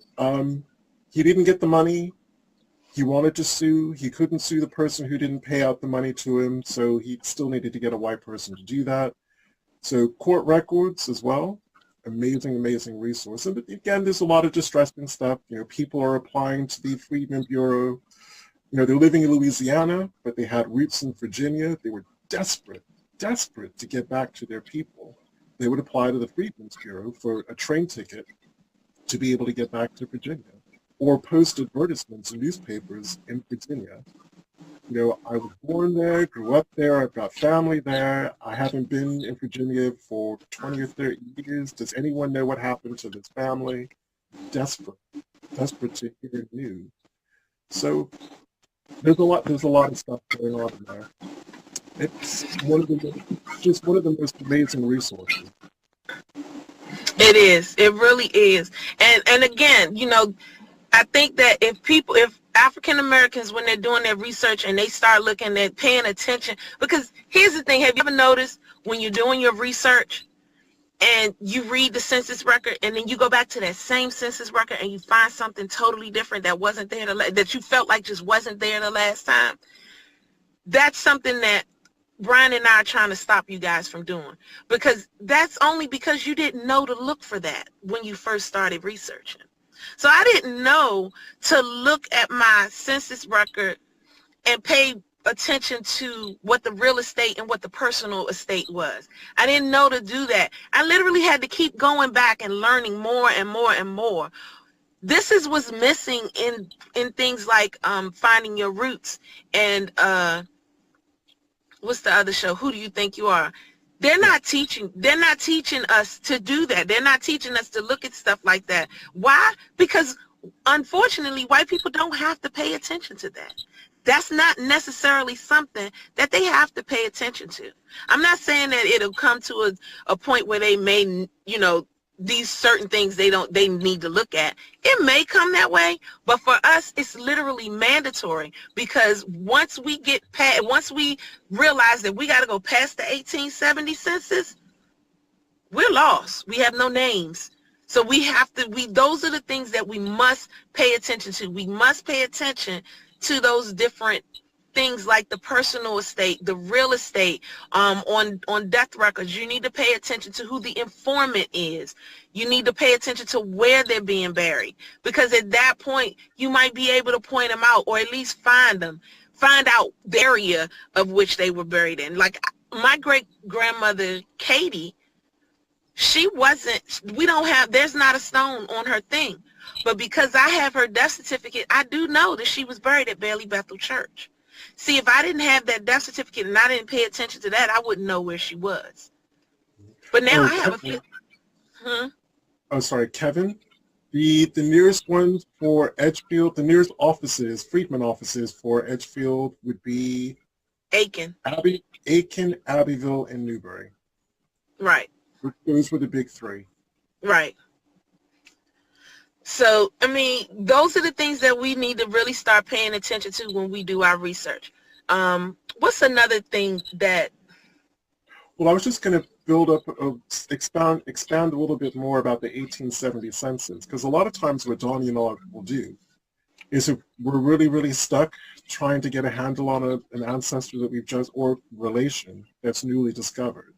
he didn't get the money. He wanted to sue. He couldn't sue the person who didn't pay out the money to him, so he still needed to get a white person to do that. So court records as well, amazing, amazing resource. And again, there's a lot of distressing stuff. People are applying to the Freedmen Bureau. They're living in Louisiana, but they had roots in Virginia. They were desperate to get back to their people. They would apply to the Freedmen's Bureau for a train ticket to be able to get back to Virginia, or post advertisements in newspapers in Virginia I was born there, grew up there, I've got family there. I haven't been in Virginia for 20 or 30 years. Does anyone know what happened to this family? Desperate to hear news. So there's a lot of stuff going on in there. It's just one of the most amazing resources. It is. It really is. And again, I think that if African Americans, when they're doing their research and they start looking at paying attention, because here's the thing, have you ever noticed when you're doing your research and you read the census record and then you go back to that same census record and you find something totally different that wasn't there, that you felt like just wasn't there the last time? That's something that Brian and I are trying to stop you guys from doing, because that's only because you didn't know to look for that when you first started researching. So I didn't know to look at my census record and pay attention to what the real estate and what the personal estate was. I didn't know to do that. I literally had to keep going back and learning more and more and more. This is what's missing in things like Finding Your Roots and what's the other show? Who Do You Think You Are? They're not teaching us to do that. They're not teaching us to look at stuff like that. Why? Because unfortunately, white people don't have to pay attention to that. That's not necessarily something that they have to pay attention to. I'm not saying that it'll come to a point where they may, these certain things they need to look at. It may come that way, but for us, it's literally mandatory, because once we realize that we got to go past the 1870 census, we're lost. We have no names. So those are the things that we must pay attention to. We must pay attention to those different things like the personal estate, the real estate, on death records. You need to pay attention to who the informant is. You need to pay attention to where they're being buried, because at that point you might be able to point them out, or at least find out the area of which they were buried in. Like my great grandmother Katie, there's not a stone on her thing, but because I have her death certificate, I do know that she was buried at Bailey Bethel Church. See, if I didn't have that death certificate and I didn't pay attention to that, I wouldn't know where she was. But now I have a few. Oh, sorry, Kevin. The nearest ones for Edgefield, the nearest offices, Freedmen offices for Edgefield would be Aiken, Abbeville, and Newbury. Right. Those were the big three. Right. So, those are the things that we need to really start paying attention to when we do our research. What's another thing that... Well, I was just going to build up, expand a little bit more about the 1870 census, because a lot of times what Donnie and I will do is if we're really, really stuck trying to get a handle on an ancestor that we've just, or relation that's newly discovered,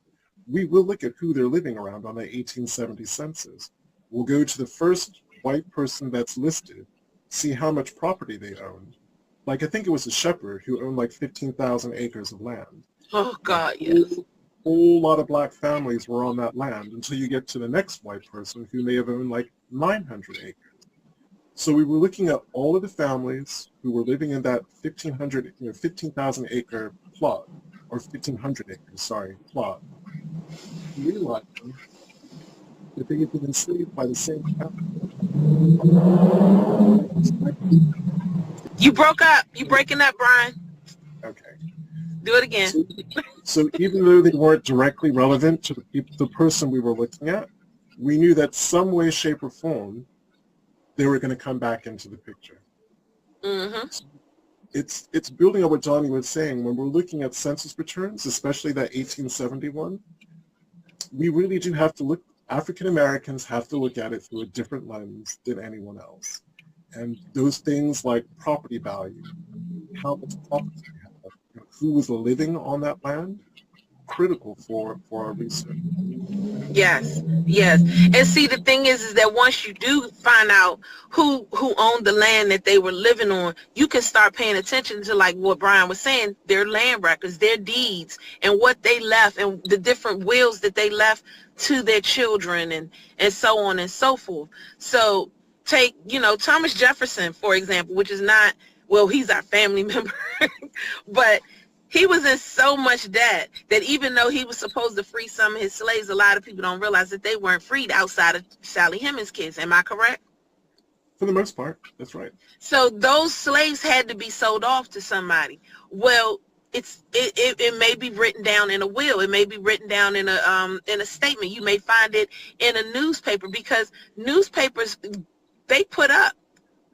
we will look at who they're living around on the 1870 census. We'll go to the first white person that's listed, see how much property they owned. Like, I think it was a shepherd who owned like 15,000 acres of land. Oh, God, yes. A whole lot of black families were on that land until you get to the next white person who may have owned like 900 acres. So we were looking at all of the families who were living in that 15,000 acre plot, or 1,500 acres, plot. Realizing that they had been enslaved by the same family. You broke up. You breaking up, Brian. Okay. Do it again. So even though they weren't directly relevant to the person we were looking at, we knew that some way, shape, or form, they were going to come back into the picture. Mm-hmm. So it's building on what Johnny was saying. When we're looking at census returns, especially that 1871, we really do have to look, African Americans have to look at it through a different lens than anyone else. And those things like property value, how much property we have, who was living on that land, critical for our research. Yes. And see, the thing is that once you do find out who owned the land that they were living on, you can start paying attention to, like what Brian was saying, their land records, their deeds, and what they left, and the different wills that they left to their children, and so on and so forth. So take, Thomas Jefferson, for example, which well, he's our family member, but he was in so much debt that even though he was supposed to free some of his slaves, a lot of people don't realize that they weren't freed outside of Sally Hemings' kids. Am I correct? For the most part, that's right. So those slaves had to be sold off to somebody. Well, it may be written down in a will. It may be written down in a statement. You may find it in a newspaper, because newspapers, they put up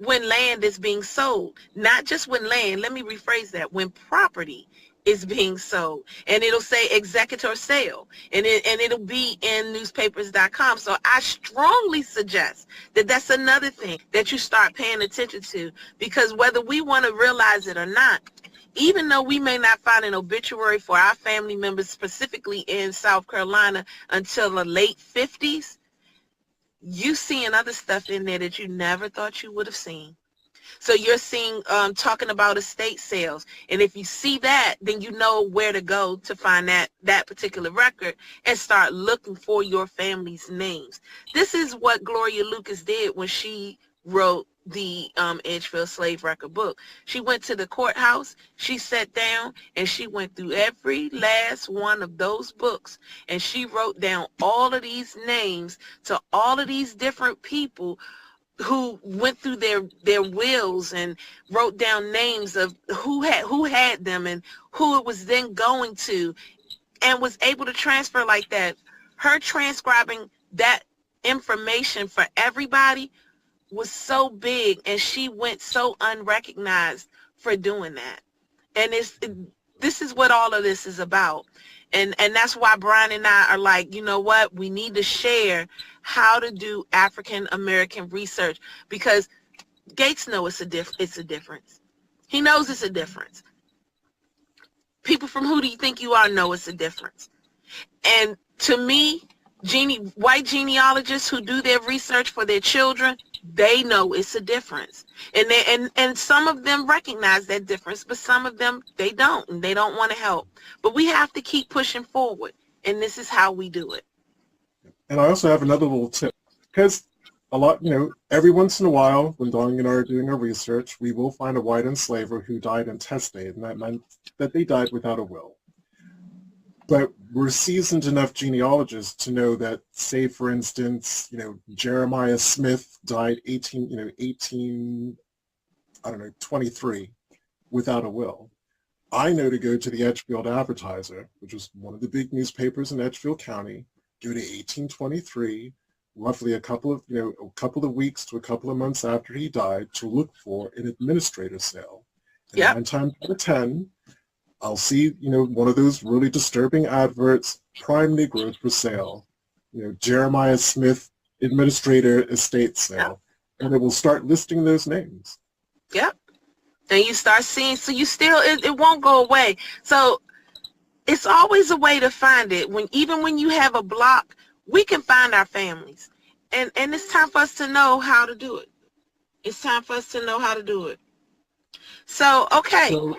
when land is being sold, not just when land. Let me rephrase that. When property is being sold, and it'll say executor sale, and it'll be in newspapers.com. So I strongly suggest that that's another thing that you start paying attention to, because whether we want to realize it or not, even though we may not find an obituary for our family members specifically in South Carolina until the late 50s, you seeing other stuff in there that you never thought you would have seen. So you're seeing talking about estate sales, and if you see that, then you know where to go to find that particular record and start looking for your family's names. This is what Gloria Lucas did when she wrote the Edgefield Slave Record book. She went to the courthouse, she sat down, and she went through every last one of those books, and she wrote down all of these names to all of these different people who went through their wills and wrote down names of who had them and who it was then going to, and was able to transfer like that. Her transcribing that information for everybody was so big, and she went so unrecognized for doing that. And this is what all of this is about. And that's why Brian and I are like, you know what, we need to share how to do African American research, because Gates knows it's a difference. He knows it's a difference. People from Who Do You Think You Are know it's a difference. And to me, white genealogists who do their research for their children, they know it's a difference. And some of them recognize that difference, but some of them, they don't, and they don't want to help. But we have to keep pushing forward, and this is how we do it. And I also have another little tip, because a lot, every once in a while, when Dawn and I are doing our research, we will find a white enslaver who died intestate, and that meant that they died without a will. But we're seasoned enough genealogists to know that, say, for instance, Jeremiah Smith died 23 without a will. I know to go to the Edgefield Advertiser, which was one of the big newspapers in Edgefield County, go to 1823, roughly a couple of weeks to a couple of months after he died, to look for an administrator sale. And 9 times out of 10, I'll see, one of those really disturbing adverts, prime Negroes for sale, Jeremiah Smith, administrator estate sale, and it will start listing those names. Yep. And you start seeing, so you still, it won't go away. So it's always a way to find it. Even when you have a block, we can find our families. And it's time for us to know how to do it. It's time for us to know how to do it. So, okay. So,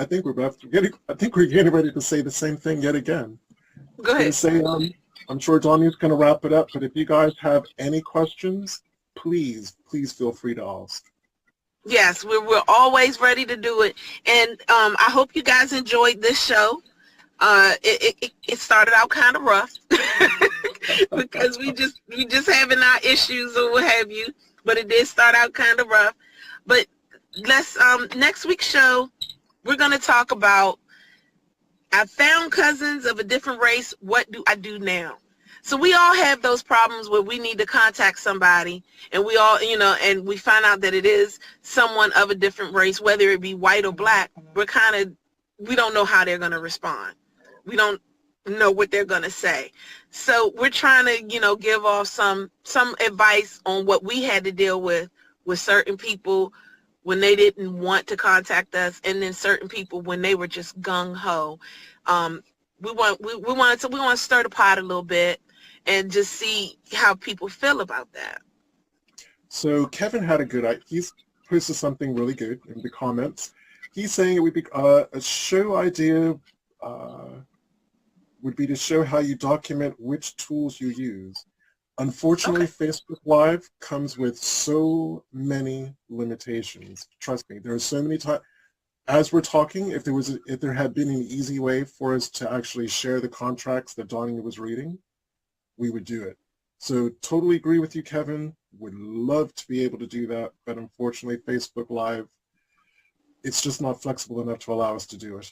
I think we're getting ready to say the same thing yet again. Go ahead. I'm sure Donnie's going to wrap it up, but if you guys have any questions, please feel free to ask. Yes, we're always ready to do it. And I hope you guys enjoyed this show. It started out kind of rough because we just having our issues or what have you, but it did start out kind of rough. But let's next week's show, we're going to talk about, I found cousins of a different race. What do I do now? So we all have those problems where we need to contact somebody, and we all, and we find out that it is someone of a different race, whether it be white or black. We don't know how they're going to respond. We don't know what they're going to say. So we're trying to, give off some advice on what we had to deal with certain people when they didn't want to contact us, and then certain people when they were just gung-ho. We want to stir the pot a little bit and just see how people feel about that. So Kevin had he's posted something really good in the comments. He's saying it would be a show idea would be to show how you document which tools you use. Unfortunately, Okay. Facebook Live comes with so many limitations. Trust me, there are so many times. As we're talking, if there had been an easy way for us to actually share the contracts that Donnie was reading, we would do it. So totally agree with you, Kevin. Would love to be able to do that, but unfortunately, Facebook Live, it's just not flexible enough to allow us to do it.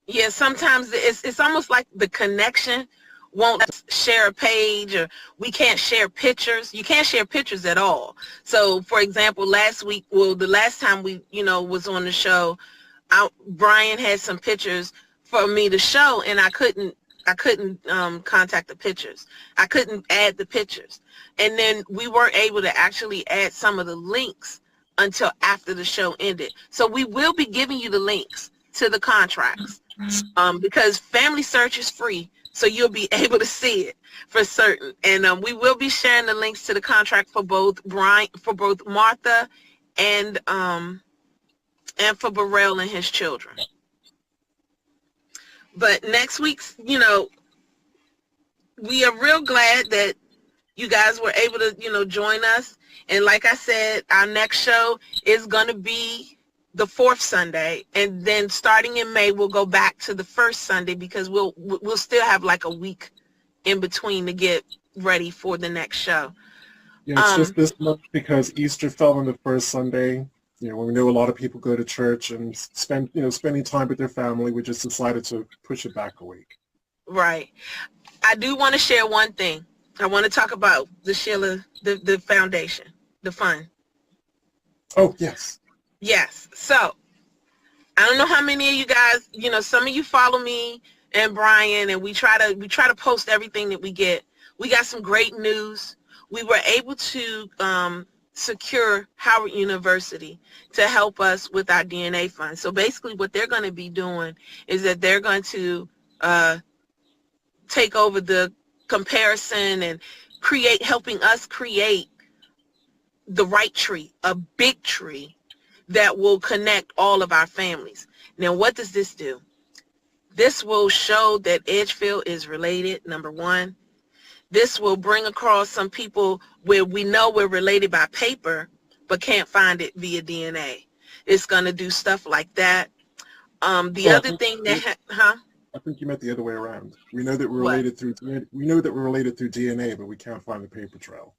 Yeah, sometimes it's almost like the connection won't let us share a page, or we can't share pictures. You can't share pictures at all. So, for example, last week, well, the last time we, was on the show, Brian had some pictures for me to show, and I couldn't contact the pictures. I couldn't add the pictures. And then we weren't able to actually add some of the links until after the show ended. So we will be giving you the links to the contracts. Because FamilySearch is free, so you'll be able to see it for certain. And we will be sharing the links to the contract for both Martha and for Burrell and his children. But next week's, we are real glad that you guys were able to, join us. And like I said, our next show is going to be the fourth Sunday, and then starting in May we'll go back to the first Sunday, because we'll still have like a week in between to get ready for the next show. Yeah, it's just this month because Easter fell on the first Sunday. When we know a lot of people go to church and spending time with their family, we just decided to push it back a week. Right. I do want to share one thing. I want to talk about the Sheila, the foundation, the fund. Oh, yes. Yes. So I don't know how many of you guys, some of you follow me and Brian, and we try to post everything that we get. We got some great news. We were able to secure Howard University to help us with our DNA fund. So basically what they're going to be doing is that they're going to take over the comparison and helping us create the right tree, a big tree that will connect all of our families. Now, what does this do? This will show that Edgefield is related, number one. This will bring across some people where we know we're related by paper, but can't find it via DNA. It's going to do stuff like that. Other thing that, I think you meant the other way around. We know that we're related through DNA, but we can't find the paper trail.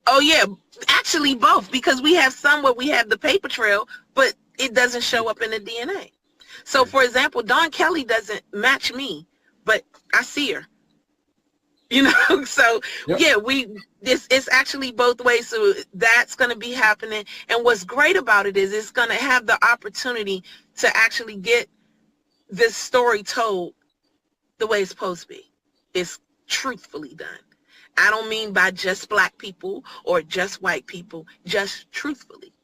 Oh, yeah, actually both, because we have some where we have the paper trail, but it doesn't show up in the DNA. So, for example, Dawn Kelly doesn't match me, but I see her. So, yep. Yeah, it's actually both ways, so that's going to be happening. And what's great about it is it's going to have the opportunity to actually get this story told the way it's supposed to be. It's truthfully done. I don't mean by just black people or just white people, just truthfully.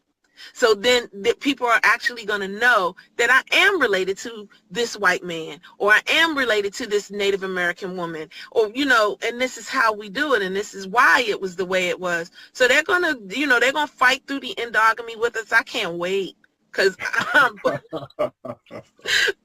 So then people are actually going to know that I am related to this white man, or I am related to this Native American woman, or, and this is how we do it, and this is why it was the way it was. So they're going to, they're going to fight through the endogamy with us. I can't wait. Because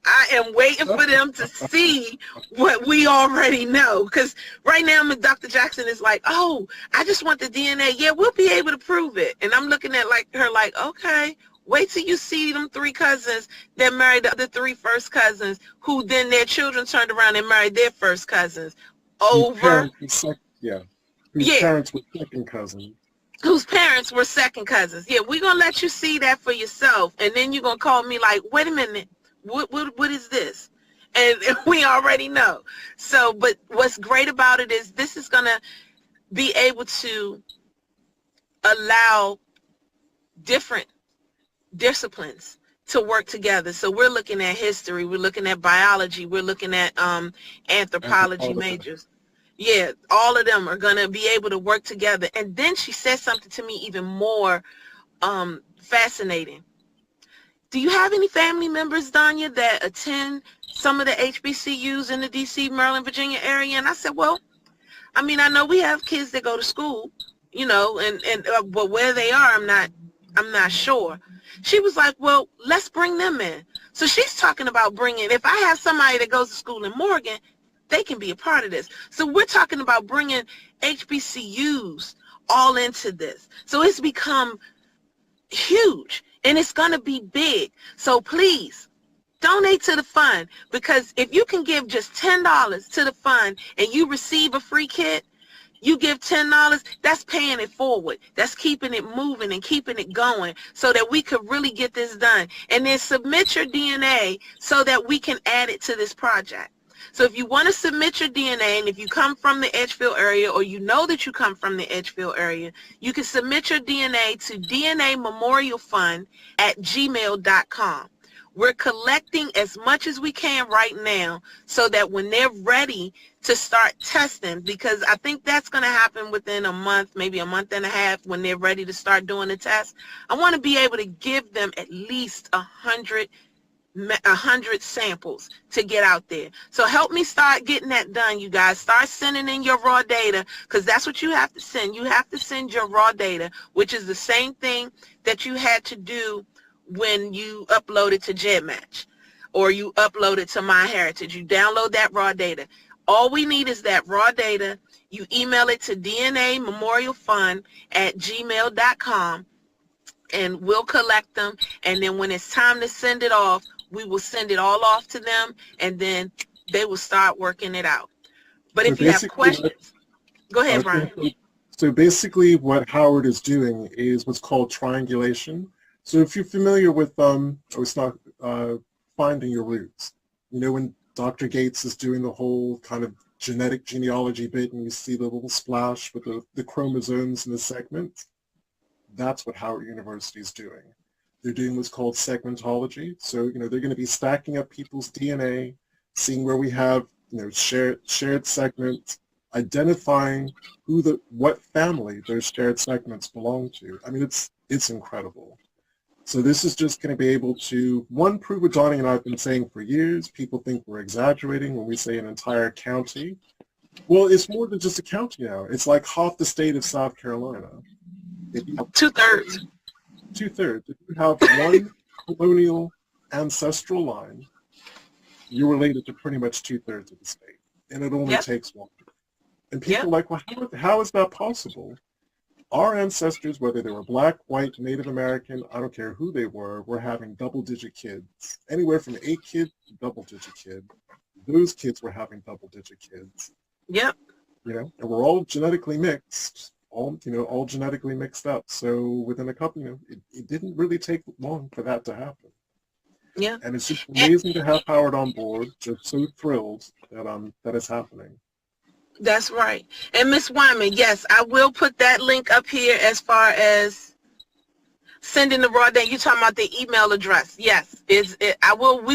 I am waiting for them to see what we already know. Because right now, Dr. Jackson is like, oh, I just want the DNA. Yeah, we'll be able to prove it. And I'm looking at her like, okay, wait till you see them 3 cousins that married the other 3 first cousins, who then their children turned around and married their first cousins. Over. Whose parents were second cousins. Whose parents were second cousins. Yeah, we're going to let you see that for yourself. And then you're going to call me like, wait a minute, what is this? And we already know. So, but what's great about it is this is going to be able to allow different disciplines to work together. So we're looking at history, we're looking at biology, we're looking at anthropology majors. Yeah, all of them are going to be able to work together. And then she said something to me even more fascinating. Do you have any family members, Danya, that attend some of the HBCUs in the D.C., Maryland, Virginia area? And I said, well, I mean, I know we have kids that go to school, but where they are, I'm not sure. She was like, well, let's bring them in. So she's talking about if I have somebody that goes to school in Morgan, they can be a part of this. So we're talking about bringing HBCUs all into this. So it's become huge, and it's going to be big. So please donate to the fund, because if you can give just $10 to the fund and you receive a free kit, you give $10, that's paying it forward. That's keeping it moving and keeping it going so that we could really get this done. And then submit your DNA so that we can add it to this project. So if you want to submit your DNA, and if you come from the Edgefield area, or you know that you come from the Edgefield area, you can submit your DNA to dnamemorialfund@gmail.com. We're collecting as much as we can right now so that when they're ready to start testing, because I think that's going to happen within a month, maybe a month and a half, when they're ready to start doing the test, I want to be able to give them at least 100 samples to get out there. So help me start getting that done, you guys. Start sending in your raw data, because that's what you have to send. You have to send your raw data, which is the same thing that you had to do when you upload it to GEDmatch or you upload it to MyHeritage. You download that raw data. All we need is that raw data. You email it to dnamemorialfund@gmail.com, and we'll collect them. And then when it's time to send it off, we will send it all off to them, and then they will start working it out. But if you have questions, go ahead, Brian. So basically what Howard is doing is what's called triangulation. So if you're familiar with finding your roots, you know, when Dr. Gates is doing the whole kind of genetic genealogy bit, and you see the little splash with the chromosomes and the segments, that's what Howard University is doing. They're doing what's called segmentology. So, you know, they're going to be stacking up people's DNA, seeing where we have, you know, shared segments, identifying what family those shared segments belong to. I mean, it's incredible. So this is just going to be able to, one, prove what Donnie and I have been saying for years. People think we're exaggerating when we say an entire county. Well, it's more than just a county now. It's like half the state of South Carolina. Two-thirds. Two-thirds. If you have one colonial ancestral line, you're related to pretty much two-thirds of the state. And it only takes one. And people are like, well, how is that possible? Our ancestors, whether they were black, white, Native American, I don't care who they were having double-digit kids. Anywhere from 8 kids to double-digit kids. Those kids were having double-digit kids. Yep. You know, and we're all genetically mixed, all genetically mixed up. So within a couple, you know, it didn't really take long for that to happen. Yeah. And it's just amazing to have Howard on board. Just so thrilled that it's happening. That's right. And Ms. Wyman, yes, I will put that link up here as far as sending the raw data. You're talking about the email address. Yes, we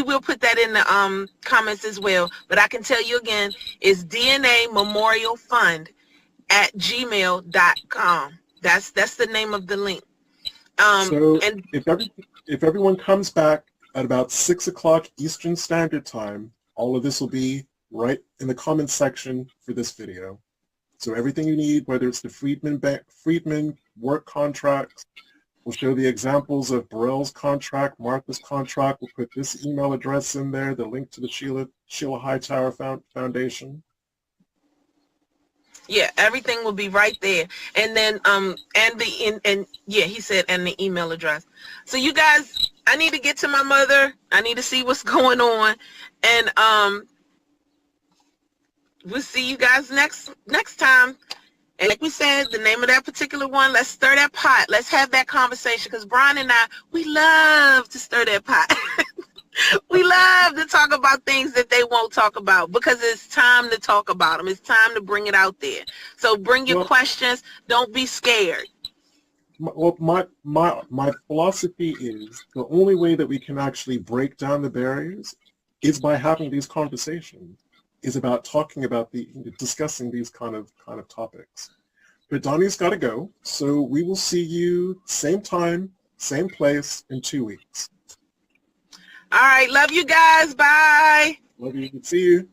will put that in the comments as well. But I can tell you again, it's dnamemorialfund@gmail.com. That's the name of the link. And if everyone comes back at about 6 o'clock Eastern Standard Time, all of this will be right in the comments section for this video. So everything you need, whether it's the Freedmen work contracts, we'll show the examples of Burrell's contract, Martha's contract. We'll put this email address in there, the link to the Sheila Hightower Foundation. Yeah, everything will be right there. And then he said, and the email address. So you guys, I need to get to my mother. I need to see what's going on. And we'll see you guys next time. And like we said, the name of that particular one, let's stir that pot. Let's have that conversation, because Brian and I, we love to stir that pot. We love to talk about things that they won't talk about, because it's time to talk about them. It's time to bring it out there. So bring your questions. Don't be scared. Well, my philosophy is the only way that we can actually break down the barriers is by having these conversations. Is about talking about discussing these kind of topics. But Donnie's got to go, so we will see you same time, same place in 2 weeks. All right, love you guys. Bye. Love you. See you.